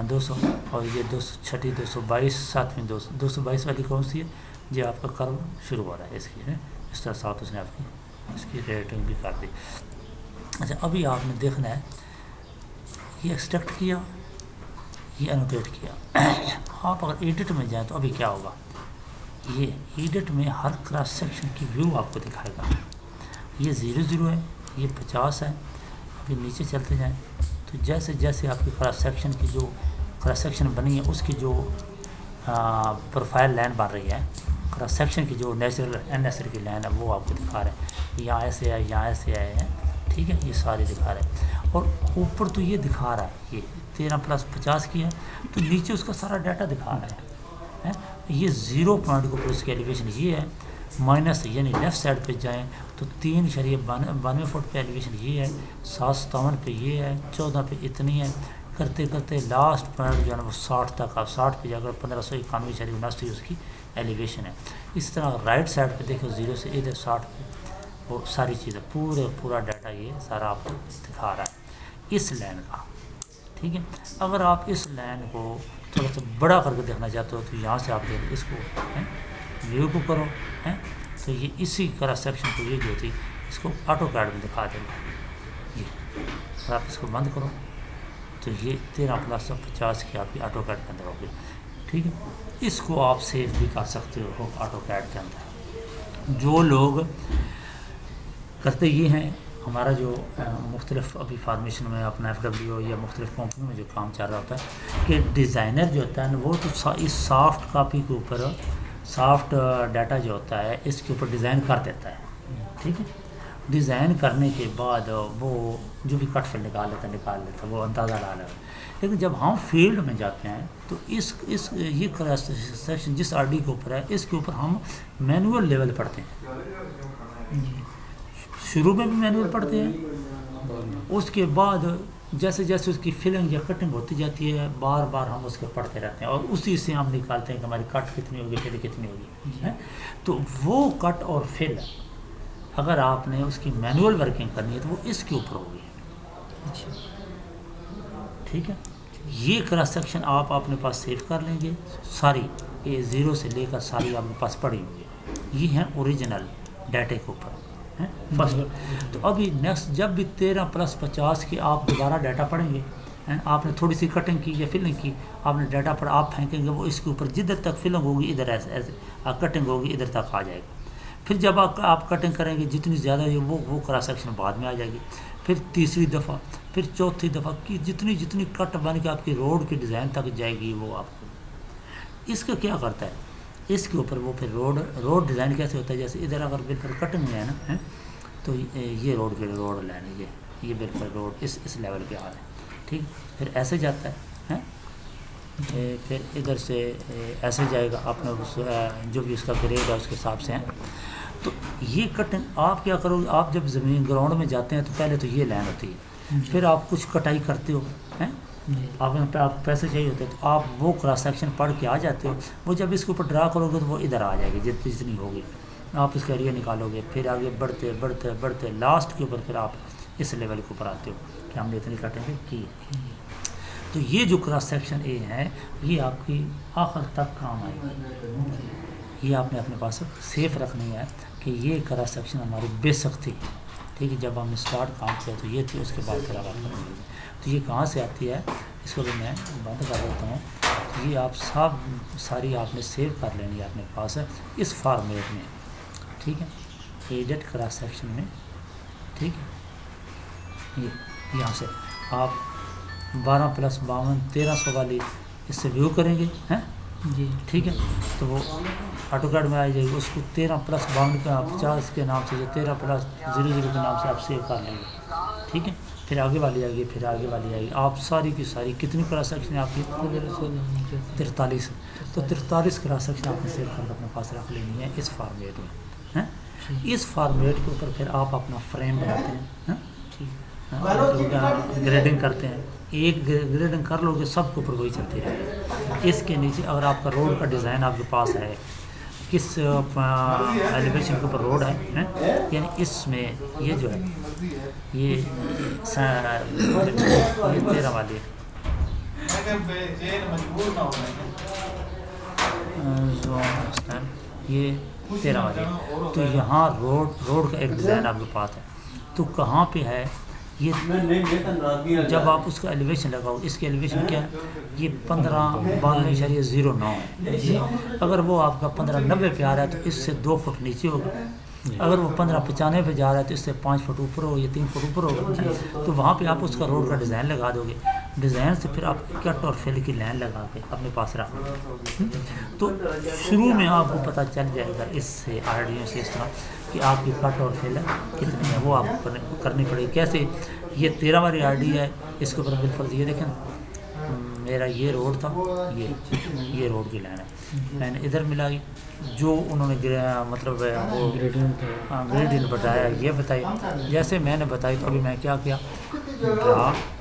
200 اور یہ 200 چھٹی 222, ساتویں 222 والی کون سی ہے؟ یہ آپ کا کرو شروع ہو رہا ہے اس کی. اس طرح ساتھ اس نے آپ کی اس کی ریٹنگ بھی کر دی. اچھا ابھی آپ نے دیکھنا ہے یہ ایکسٹریکٹ کیا, یہ انوٹیٹ کیا. آپ اگر ایڈٹ میں جائیں تو ابھی کیا ہوگا؟ یہ ایڈٹ میں ہر کراس سیکشن کی ویو آپ کو دکھائے گا. یہ 0 ہے, یہ 50 ہے. ابھی نیچے چلتے جائیں تو جیسے آپ کی کراس سیکشن کی جو کراس سیکشن بنی ہے اس کی جو پروفائل لائن بن رہی ہے, کراس سیکشن کی جو نیچرل ان نیچرل کی لائن ہے وہ آپ کو دکھا رہے ہیں. یہاں ایسے آئے, یہاں ایسے آئے ہیں. ٹھیک ہے. یہ سارے دکھا رہے ہیں اور اوپر تو یہ دکھا رہا ہے یہ 13+50 کی ہے تو نیچے اس کا سارا ڈیٹا دکھا رہا ہے. یہ 0 پوائنٹ کو اس کی ایلیویشن یہ ہے مائنس, یعنی لیفٹ سائڈ پہ جائیں تو 3.92 فٹ پہ ایلیویشن یہ ہے, 757 پہ یہ ہے, 14 پہ اتنی ہے. کرتے کرتے لاسٹ پوائنٹ جو ہے نا وہ 60 تک, آپ 60 پہ جا کر 1591.29 اس کی ایلیویشن ہے. اس طرح رائٹ سائڈ پہ دیکھو 0 سے ادھر 60 پہ وہ ساری چیزیں پورا ڈیٹا یہ سارا آپ کو دکھا رہا ہے اس لائن کا. ٹھیک ہے. اگر آپ اس لائن کو تھوڑا سا بڑا کر کے دیکھنا چاہتے ہو تو یہاں سے آپ دیکھ اس کو ویو کو کرو تو یہ اسی کراس سیکشن کو یہ جو تھی اس کو آٹو کیڈ میں دکھا دے گا. یہ اگر آپ اس کو بند کرو تو یہ 13+50 کی آپ کی آٹو کیڈ کے اندر ہوگی. ٹھیک ہے. اس کو آپ سیو بھی کر سکتے ہو آٹو کیڈ کے اندر. جو لوگ کرتے یہ ہیں، ہمارا جو مختلف ابھی فارمیشن میں اپنا ایف ڈبلیو یا مختلف کمپنیوں میں جو کام چل رہا ہوتا ہے کہ ڈیزائنر جو ہوتا ہے نا وہ تو اس سافٹ کاپی کے اوپر سافٹ ڈیٹا جو ہوتا ہے اس کے اوپر ڈیزائن کر دیتا ہے. ٹھیک ہے. ڈیزائن کرنے کے بعد وہ جو بھی کٹ فل نکال لیتا وہ اندازہ لا لیتا. لیکن جب ہم فیلڈ میں جاتے ہیں تو اس یہ سیکشن جس آر ڈی کے اوپر ہے اس کے اوپر ہم مینول لیول پڑھتے ہیں. شروع میں بھی مینول پڑھتے ہیں، اس کے بعد جیسے جیسے اس کی فلنگ یا کٹنگ ہوتی جاتی ہے بار بار ہم اس کو پڑھتے رہتے ہیں اور اسی سے ہم نکالتے ہیں کہ ہماری کٹ کتنی ہوگی فل کتنی ہوگی. تو وہ کٹ اور فل اگر آپ نے اس کی مینول ورکنگ کرنی ہے تو وہ اس کے اوپر ہوگی. ٹھیک ہے. یہ کراس سیکشن آپ اپنے پاس سیو کر لیں گے، ساری یہ زیرو سے لے کر ساری آپ کے پاس پڑی ہوئی ہے. یہ ہیں اوریجنل ڈیٹے کے اوپر. تو ابھی نیکسٹ جب بھی 13+50 کے آپ دوبارہ ڈیٹا پڑھیں گے، آپ نے تھوڑی سی کٹنگ کی یا فلنگ کی، آپ نے ڈیٹا پڑھا، آپ پھینکیں گے وہ اس کے اوپر جدھر تک فلنگ ہوگی ادھر ایسے کٹنگ ہوگی ادھر تک آ جائے گا. پھر جب آپ کٹنگ کریں گے جتنی زیادہ وہ کراس سیکشن بعد میں آ جائے گی. پھر تیسری دفعہ، پھر چوتھی دفعہ کی جتنی کٹ بن کے آپ کی روڈ کی ڈیزائن تک جائے گی وہ آپ کو. اس کا کیا کرتا ہے اس کے اوپر وہ پھر روڈ ڈیزائن کیسے ہوتا ہے، جیسے ادھر اگر بالکل کٹنگ میں ہے نا تو یہ روڈ لائن یہ بالکل روڈ اس لیول پہ آ رہا ہے. ٹھیک. پھر ایسے جاتا ہے پھر ادھر سے ایسے جائے گا اپنا جو بھی اس کا گریڈ ہے اس کے حساب سے. تو یہ کٹنگ آپ کیا کرو گے، آپ جب زمین گراؤنڈ میں جاتے ہیں تو پہلے تو یہ لائن ہوتی ہے، پھر آپ کچھ کٹائی کرتے ہو، آپ پیسے چاہیے ہوتے ہیں تو آپ وہ کراس سیکشن پڑھ کے آ جاتے ہو. وہ جب اس کے اوپر ڈرا کرو گے تو وہ ادھر آ جائے گی جتنی ہوگی، آپ اس کا ایریا نکالو گے. پھر آگے بڑھتے لاسٹ کے اوپر پھر آپ اس لیول کے اوپر آتے ہو کہ ہم نے اتنی کٹنگ کی. تو یہ جو کراس سیکشن اے ہے یہ آپ کی آخر تک کام آئے گی. یہ آپ نے اپنے پاس سیف رکھنی ہے کہ یہ کراس سیکشن ہماری بیسک تھی. ٹھیک ہے. جب ہم نے اسٹارٹ کام کیا تو یہ تھی، اس کے بعد پھر آپ کریں گے. تو یہ کہاں سے آتی ہے اس کو بھی میں بند کر دیتا ہوں. یہ آپ ساری آپ نے سیو کر لینی ہے اپنے پاس اس فارمیٹ میں. ٹھیک ہے. ایڈٹ کراس سیکشن میں. ٹھیک ہے. یہ یہاں سے آپ 12+52 1300 والی اس سے ویو کریں گے جی. ٹھیک ہے. تو وہ آٹو کیڈ میں آ جائے گی. اس کو 13+52 کا 50 کے نام سے یا 13+00 کے نام سے آپ سیو کر لیں گے. ٹھیک ہے. پھر آگے والی آئے گی، پھر آگے والی آئے گی. آپ ساری کی ساری کتنی کراس سیکشن آپ کی 43. تو 43 کراس سیکشن آپ نے سیو کر کے اپنے پاس رکھ لینی ہے اس فارمیٹ میں. اس فارمیٹ کے اوپر پھر آپ اپنا فریم بناتے ہیں، گریڈنگ کرتے ہیں. ایک گریڈنگ کر لو گے سب کے اوپر وہی چلتی رہے گی. اس کے نیچے اگر آپ کا روڈ کا ڈیزائن آپ کے پاس ہے، کس ایلیویشن کے اوپر روڈ ہے، یعنی اس میں یہ جو ہے یہ 13 والی یہ 13 والی. تو یہاں روڈ کا ایک ڈیزائن آپ کے پاس ہے تو کہاں پہ ہے یہ، جب آپ اس کا ایلیویشن لگاؤ، اس کی ایلیویشن کیا ہے یہ 1592.09 ہے. اگر وہ آپ کا 1590 پہ آ رہا ہے تو اس سے 2 فٹ نیچے ہوگا. اگر وہ 1595 پہ جا رہا ہے تو اس سے 5 فٹ اوپر ہوگا یا 3 فٹ اوپر ہوگا. تو وہاں پہ آپ اس کا روڈ کا ڈیزائن لگا دو گے. ڈیزائن سے پھر آپ کٹ اور فل کی لائن لگا کے اپنے پاس رکھنا. تو شروع میں آپ کو پتہ چل جائے گا اس سے آرڈیوں سے اس طرح کہ آپ کی کٹ اور فل کتنی ہے وہ آپ کو کرنی پڑے گی. کیسے یہ 13 والی آر ڈی ہے، اس کے اوپر بالفرض یہ دیکھیں میرا یہ روڈ تھا، یہ روڈ کی لائن ہے، میں نے ادھر ملائی جو انہوں نے مطلب وہ گریڈینٹ بتایا یہ بتائی. جیسے میں نے بتائی تو ابھی میں کیا ڈرا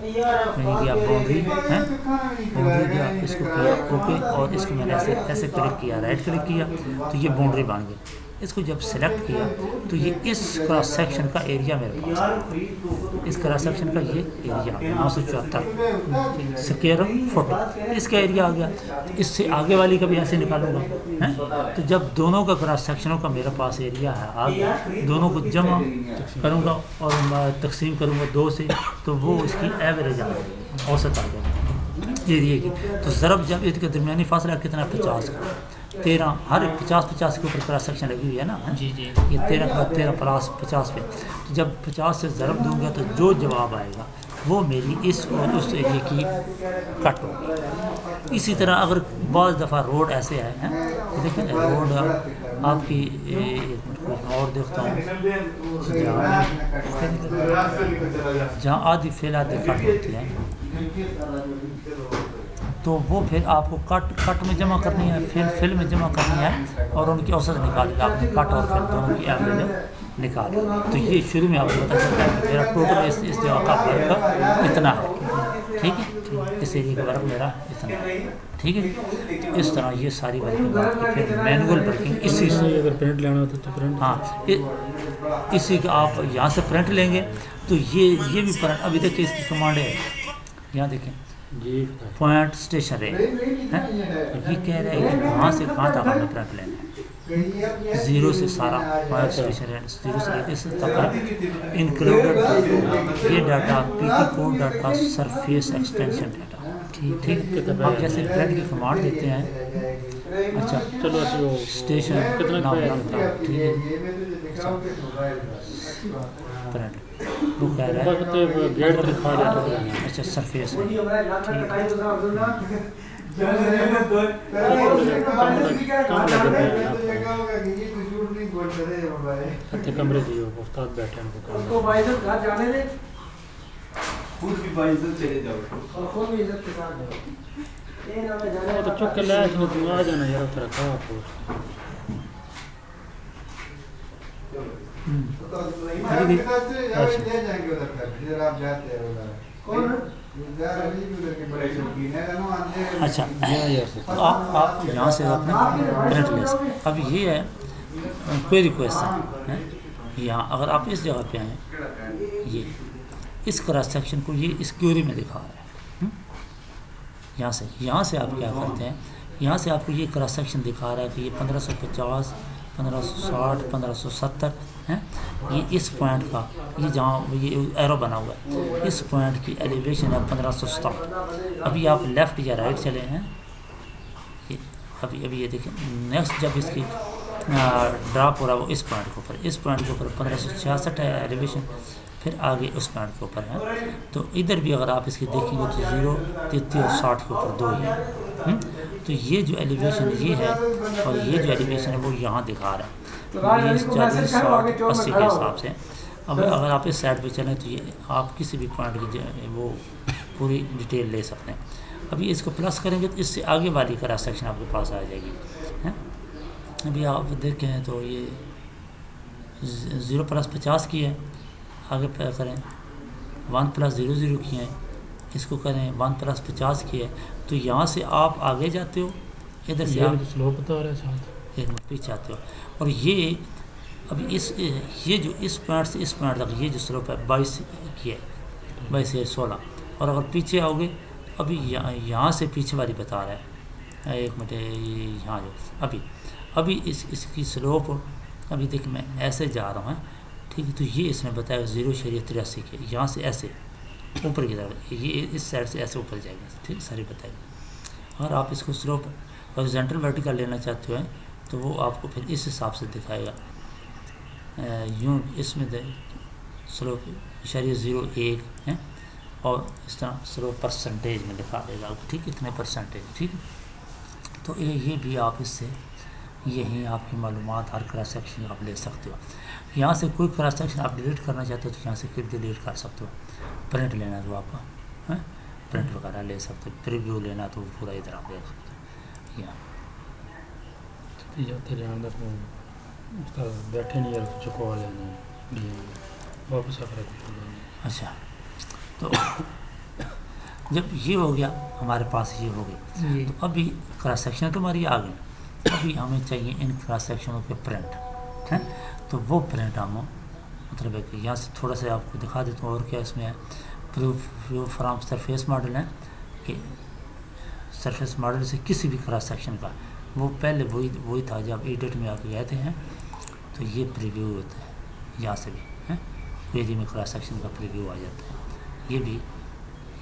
میں نے کیا باؤنڈری کیا، اس کو کیا اوکے، اور اس کو میں نے ایسے کلک کیا، رائٹ کلک کیا تو یہ باؤنڈری بن گئی. اس کو جب سلیکٹ کیا تو یہ اس کراس سیکشن کا ایریا میرے پاس ہے. اس کراس سیکشن کا یہ ایریا 974 اسکوائر فٹ اس کا ایریا آ گیا. اس سے آگے والی کا بھی ایسے نکالوں گا. تو جب دونوں کا کراس سیکشنوں کا میرے پاس ایریا ہے آ گیا، دونوں کو جمع کروں گا اور تقسیم کروں گا 2 سے، تو وہ اس کی ایوریج آ جائے گی، اوسط آ جائے گی. ایریے کی. تو ضرب جب اس کا درمیانی فاصلہ کتنا 50 کا 13 ہر 50 کے اوپر کراس سیکشن لگی ہوئی ہے نا. جی جی یہ 13 کا 13 پلاس 50 پہ. تو جب 50 سے ضرب دوں گا تو جو جواب آئے گا وہ میری اس اور اس ایریے کی کٹ ہوگی. اسی طرح اگر بعض دفعہ روڈ ایسے آئے ہیں دیکھیں روڈ آپ کی ایک منٹ اور دیکھتا ہوں جہاں آدھی فیل آدھی کٹ ہوتی ہے تو وہ پھر آپ کو کٹ میں جمع کرنی ہے فل میں جمع کرنی ہے اور ان کی اوسط نکالنی ہے. آپ نے کٹ اور فل دونوں کی ایوریج نکال. تو یہ شروع میں آپ کو پتہ چلتا ہے کہ میرا ٹوٹل اس جگہ کا ورک اتنا ہے. ٹھیک ہے اس ایریے کا ورک میرا اتنا ہے. ٹھیک ہے تو اس طرح یہ ساری ورکنگ پھر مینول ورکنگ اسی سے اگر پرنٹ لینا ہوتا تو پرنٹ ہاں اسی کا آپ یہاں سے پرنٹ لیں گے تو یہ بھی پرنٹ. ابھی دیکھیں اس کی کمانڈ ہے یہاں دیکھیں جی پوائنٹ اسٹیشن رہے یہ کہہ رہے ہیں کہ کہاں سے کہاں تک ہمیں پرنٹ لینا ہے. زیرو سے سارا پوائنٹ اسٹیشن رہے زیرو سے لے کے اس تک ہے انکلوڈڈ یہ data P T code data surface extension data. ٹھیک ہے آپ جیسے پرنٹ کی کمانڈ دیتے ہیں. اچھا چلو اسٹیشن کتنا ٹھیک ہے پرنٹ وہ کہہ رہا ہے گیٹ پر دکھا دیتا ہے. اچھا سرفیس کمرے کی استاد بیٹھے ہیں تو چک کے لائے تم آ جانا یار تیرا کہا اچھا آپ یہاں سے اپنا پرنٹ لے سکتے. اب یہ ہے کوئی ریکویسٹ ہے یہاں اگر آپ اس جگہ پہ آئیں یہ اس کراس سیکشن کو یہ اس کیوری میں دکھا رہا ہے. یہاں سے آپ کیا کرتے ہیں یہاں سے آپ کو یہ کراس سیکشن دکھا رہا ہے کہ یہ 1550 1560 1570 ہیں. یہ اس پوائنٹ کا یہ جہاں یہ ایرو بنا ہوا ہے اس پوائنٹ کی ایلیویشن ہے 1560. ابھی آپ لیفٹ یا رائٹ چلے ہیں ابھی یہ دیکھیں نیکسٹ جب اس کی ڈراپ ہو رہا ہے وہ اس پوائنٹ کے اوپر 1566 ہے ایلیویشن. پھر آگے اس پوائنٹ کے اوپر ہے. تو ادھر بھی اگر آپ اس کی دیکھیں گے تو 0 33 اور 60 کے اوپر 2 ہی ہے. تو یہ جو ایلیویشن یہ ہے اور یہ جو ایلیویشن ہے وہ یہاں دکھا رہا ہے 20 40 60 80 کے حساب سے. اب اگر آپ اس سائڈ پہ چلیں تو یہ آپ کسی بھی پوائنٹ کی وہ پوری ڈیٹیل لے سکتے ہیں. ابھی اس کو پلس کریں گے تو اس سے آگے والی کراس سیکشن آپ کے پاس آ جائے گی. ابھی آپ دیکھیں تو یہ 0 + 50 کی ہے. آگے پہ کریں 1 + 00 کی ہیں. اس کو کریں 1 + 50 کی ہے. تو یہاں سے آپ آگے جاتے ہو ادھر سے آپ سلو بتا رہے ساتھ ایک منٹ پیچھے آتے ہو اور یہ ابھی یہ جو اس پوائنٹ سے اس پوائنٹ تک یہ جو سلوپ ہے 22 کی ہے 22 سے 16. اور اگر پیچھے آؤ گے ابھی یہاں سے پیچھے والی بتا رہا ہے ایک منٹ یہاں جو ابھی اس کی سلوپ ابھی دیکھ میں ایسے جا رہا ہوں ٹھیک ہے. تو یہ اس نے بتایا 0.83 کے یہاں سے ایسے اوپر کی طرف یہ اس سائڈ سے ایسے اوپر جائے گا. ٹھیک ساری بتائی. اگر آپ اس کو سلوپ ہارزونٹل ورٹیکل لینا چاہتے ہو تو وہ آپ کو پھر اس حساب سے دکھائے گا. یوں اس میں سلوپ 0.01 ہے اور اس طرح سلوپ پرسنٹیج میں دکھا دے گا. ٹھیک اتنے پرسنٹیج. ٹھیک تو یہ بھی آپ اس سے یہی آپ کی معلومات ہر کراس سیکشن آپ لے سکتے ہو. یہاں سے کوئی کراس سیکشن آپ ڈیلیٹ کرنا چاہتے ہو تو یہاں سے پھر ڈیلیٹ کر سکتے ہو. پرنٹ لینا تو آپ پرنٹ وغیرہ لے سکتے ہو. پریویو لینا تو پورا ادھر آپ لے سکتے ہو. بیٹھے نہیں یار چکوا لینا واپس آ کر. اچھا تو جب یہ ہو گیا ہمارے پاس یہ ہو گئی تو ابھی کراس سیکشن تو ہماری آ گئی. ابھی ہمیں چاہیے ان کراس سیکشنوں کے پرنٹ ہے. تو وہ پرنٹ ہم مطلب ہے کہ یہاں سے تھوڑا سا آپ کو دکھا دیتا ہوں. اور کیا اس میں ہے پروف فرام سرفیس ماڈل ہے کہ سرفیس ماڈل سے کسی بھی کراس سیکشن کا وہ پہلے وہی تھا جب ایڈٹ میں آپ گئے ہیں. تو یہ پریویو ہوتا ہے یہاں سے بھی ہے کوئری میں کراس سیکشن کا پریویو آ جاتا ہے. یہ بھی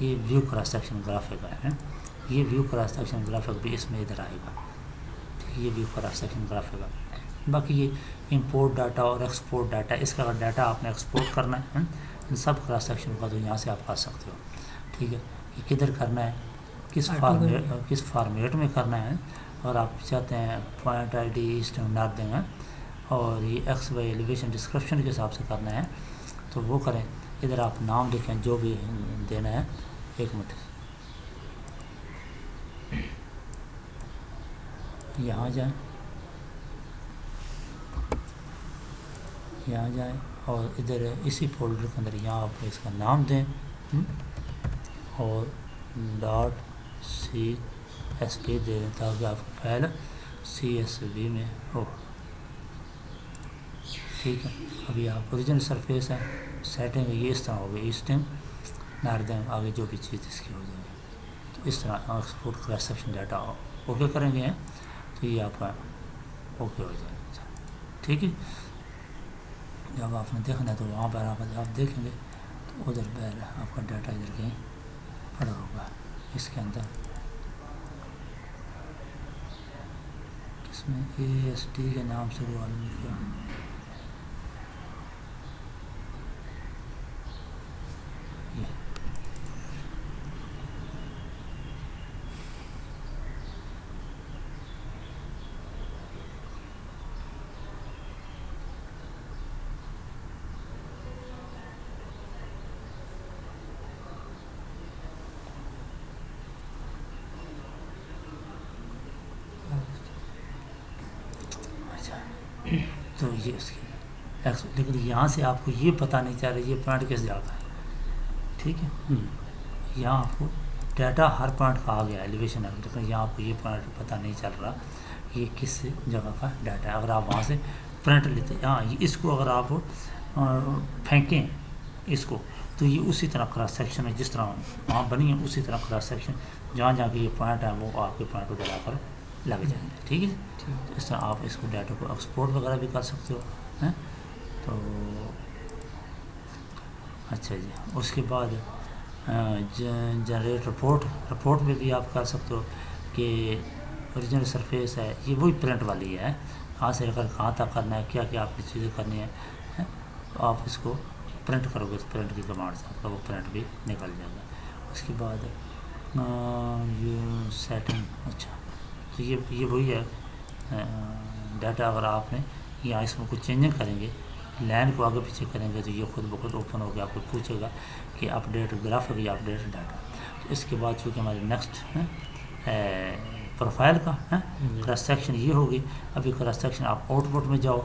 یہ ویو کراس سیکشن گرافک ہے، یہ ویو کراس سیکشن گرافک بھی اس میں ادھر آئے گا، ٹھیک ہے، یہ ویو کراس سیکشن گرافک ہے۔ باقی یہ امپورٹ ڈاٹا اور ایکسپورٹ ڈاٹا، اس کا اگر ڈاٹا آپ نے ایکسپورٹ کرنا ہے ان سب کراس سیکشن کا تو یہاں سے آپ کر سکتے ہو، ٹھیک ہے۔ یہ کدھر کرنا ہے، کس فارمیٹ میں کرنا ہے، اور آپ چاہتے ہیں پوائنٹ آئی ڈی اسٹرنگ ناردنگ ہے اور یہ ایکس وائی ایلیویشن ڈسکرپشن کے حساب سے کرنا ہے تو وہ کریں۔ ادھر آپ نام لکھیں جو بھی دینا ہے، ایک منٹ یہاں جائیں، یہاں جائیں اور ادھر اسی فولڈر کے اندر یہاں آپ اس کا نام دیں اور .csv دے دیں تاکہ آپ کی فائل CSV میں ہو، ٹھیک ہے۔ ابھی آپ اوریجنل سرفیس ہے، سیٹنگ یہ اس طرح ہوگی، ایسٹنگ ناردنگ، آگے جو بھی چیز اس کی ہو جائے گی، تو اس طرح export cross section data okay کریں گے تو یہ آپ کا اوکے ہو جائے گا، ٹھیک ہے۔ جب آپ نے دیکھنا ہے تو وہاں پر آپ دیکھیں گے تو ادھر پہ آپ کا ڈاٹا ادھر کہیں پڑا ہوگا، اس کے اندر اس میں AST کے نام سے وہ عالمی کیا تو یہ اس کی لیکن یہاں سے آپ کو یہ پتہ نہیں چل رہا یہ پوائنٹ کس جگہ کا ہے، ٹھیک ہے۔ یہاں آپ کو ڈاٹا ہر پوائنٹ کا آ گیا ایلیویشن ہے، لیکن یہاں آپ کو یہ پوائنٹ پتہ نہیں چل رہا یہ کس جگہ کا ڈاٹا ہے۔ اگر آپ وہاں سے پرنٹ لیتے ہاں اس کو اگر آپ پھینکیں اس کو تو یہ اسی طرح کراس سیکشن ہے جس طرح وہاں بنی ہے، اسی طرح کراس سیکشن جہاں جہاں کے یہ پوائنٹ ہے وہ آپ کے پوائنٹ کو جلا کر لگ جائیں گے، ٹھیک ہے۔ تو اس طرح آپ اس کو ڈاٹا کو ایکسپورٹ وغیرہ بھی کر سکتے ہو ہیں۔ تو اچھا جی، اس کے بعد جنریٹ رپورٹ میں بھی آپ کر سکتے ہو کہ اوریجنل سرفیس ہے یہ وہی پرنٹ والی ہے، کہاں سے لے کر کہاں تک کرنا ہے، کیا کیا آپ کی چیزیں کرنی ہے، تو آپ اس کو پرنٹ کرو گے، پرنٹ کی کمانڈ سے آپ کا وہ پرنٹ بھی نکل جائے گا۔ اس کے بعد یہ سیٹنگ، اچھا تو یہ وہی ہے ڈاٹا، اگر آپ نے یا اس میں کچھ چینجنگ کریں گے، لائن کو آگے پیچھے کریں گے تو یہ خود بخود اوپن ہو کے آپ کو پوچھے گا کہ اپ ڈیٹ گرافک یا اپ ڈیٹ ڈاٹا۔ تو اس کے بعد چونکہ ہماری نیکسٹ پروفائل کا کراس سیکشن یہ ہوگی، ابھی کراس سیکشن آپ آؤٹ پٹ میں جاؤ،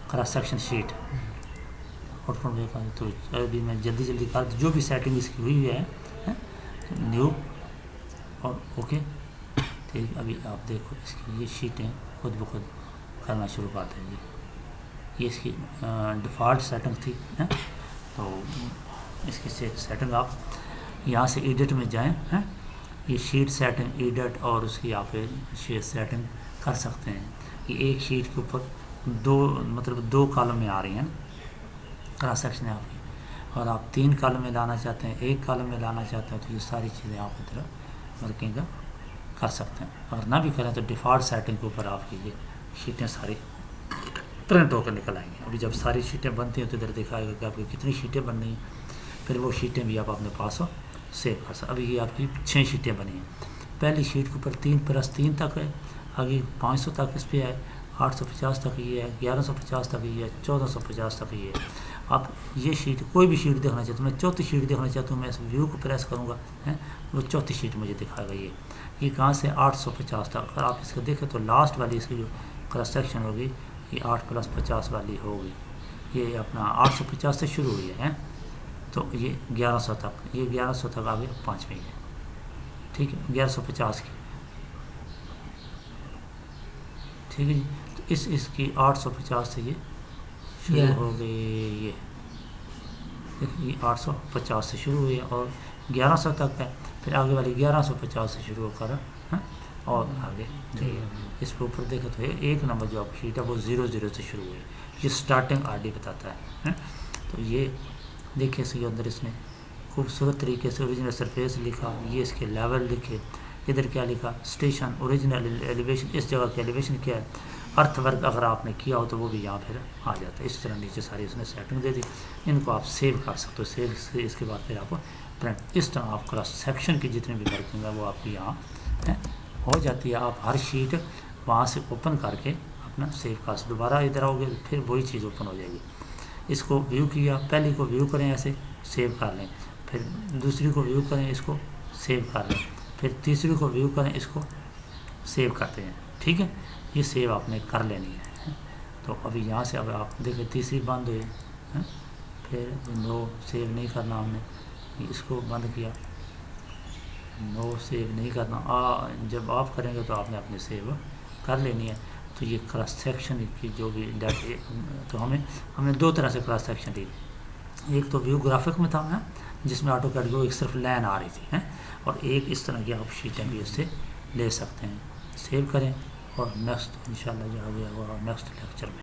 cross section sheet out put میں، تو ابھی میں جلدی کر جو بھی سیٹنگ اس کی ہوئی ہے نیو اور اوکے، ٹھیک۔ ابھی آپ دیکھو اس کی یہ شیٹیں خود بخود کرنا شروع کر دیں گے، یہ اس کی ڈیفالٹ سیٹنگ تھی، تو اس کی سیٹنگ آپ یہاں سے ایڈٹ میں جائیں، یہ شیٹ سیٹنگ ایڈٹ اور اس کی آپ شیٹ سیٹنگ کر سکتے ہیں۔ یہ ایک شیٹ کے اوپر دو کالم میں آ رہی ہیں کراس سیکشن ہے آپ کی، اور آپ 3 کالم میں لانا چاہتے ہیں، 1 کالم میں لانا چاہتے ہیں، تو یہ ساری چیزیں آپ کی طرف ورکنگ کر سکتے ہیں۔ اگر نہ بھی کریں تو ڈیفالٹ سیٹنگ کے اوپر آپ کی یہ شیٹیں ساری پرنٹ ہو کر نکل آئیں گی۔ ابھی جب ساری شیٹیں بنتی ہیں تو ادھر دکھائے گا کہ آپ کی کتنی شیٹیں بن رہی ہیں، پھر وہ شیٹیں بھی آپ اپنے پاس سیو کر سکتے۔ ابھی یہ آپ کی 6 شیٹیں بنی ہیں، پہلی شیٹ کے اوپر 3+3 تک ہے، آگے 500 تک اس پہ ہے، 850 تک یہ ہے، 1150 تک یہ ہے، 1450 تک یہ ہے۔ آپ یہ شیٹ کوئی بھی شیٹ دیکھنا چاہتے ہوں، میں چوتھی شیٹ دیکھنا چاہتا ہوں، میں اس ویو کو پریس کروں گا وہ چوتھی شیٹ مجھے دکھائے گا۔ یہ کہاں سے 850 تک، اگر آپ اس کو دیکھیں تو لاسٹ والی اس کی جو کراس سیکشن ہوگی یہ 8+50 والی ہوگی، یہ اپنا 850 سے شروع ہوئی ہے، تو یہ 1100 تک، یہ 1100 تک آگے 5 میں ہے، ٹھیک ہے، 1150 کی، ٹھیک ہے جی۔ تو اس کی 850 سے یہ شروع ہو گئی، یہ 850 سے شروع ہوئی ہے اور 1100 تک ہے، پھر آگے والی 1150 سے شروع ہو کر اور آگے اس کے اوپر دیکھیں تو 1 نمبر جو آپ شیٹ ہے وہ 00 سے شروع ہوئی، یہ سٹارٹنگ RD بتاتا ہے۔ تو یہ دیکھیں اس کے اندر اس نے خوبصورت طریقے سے اوریجنل سرفیس لکھا، یہ اس کے لیول لکھے، ادھر کیا لکھا اسٹیشن اوریجنل ایلیویشن، اس جگہ کی ایلیویشن کیا ہے، ارتھ ورک اگر آپ نے کیا ہو تو وہ بھی یہاں پھر آ جاتا ہے. اس طرح نیچے ساری اس نے سیٹنگ دے دی. ان کو آپ سیو کر سکتے ہو، سیو سے اس کے بعد پھر آپ پرنٹ. اس طرح آپ کراس سیکشن کی جتنے بھی ورکنگ ہے وہ آپ کی یہاں ہو جاتی ہے. آپ ہر شیٹ وہاں سے اوپن کر کے اپنا سیو کر سکتے. دوبارہ ادھر آؤ گے پھر وہی چیز اوپن ہو جائے گی. اس کو ویو کیا، پہلی کو ویو کریں ایسے سیو کر لیں، پھر دوسری کو ویو کریں اس کو سیو کر لیں، پھر تیسری کو ویو کریں اس کو سیو کرتے ہیں. ٹھیک ہے، یہ سیو آپ نے کر لینی ہے. تو ابھی یہاں سے اب آپ دیکھیں تیسری بند ہوئی، پھر نو سیو نہیں کرنا ہم نے، اس کو بند کیا، نو سیو نہیں کرنا. جب آپ کریں گے تو آپ نے اپنے سیو کر لینی ہے. تو یہ کراس سیکشن کی جو بھی تو ہم نے دو طرح سے کراس سیکشن لی. ایک تو ویو گرافک میں تھا جس میں آٹو کیڈ کو ایک صرف لائن آ رہی تھی، اور ایک اس طرح کی آپ شیٹیں بھی اس سے لے سکتے ہیں. سیو کریں اور نیکسٹ انشاءاللہ جو آ گیا وہ نیکسٹ لیکچر میں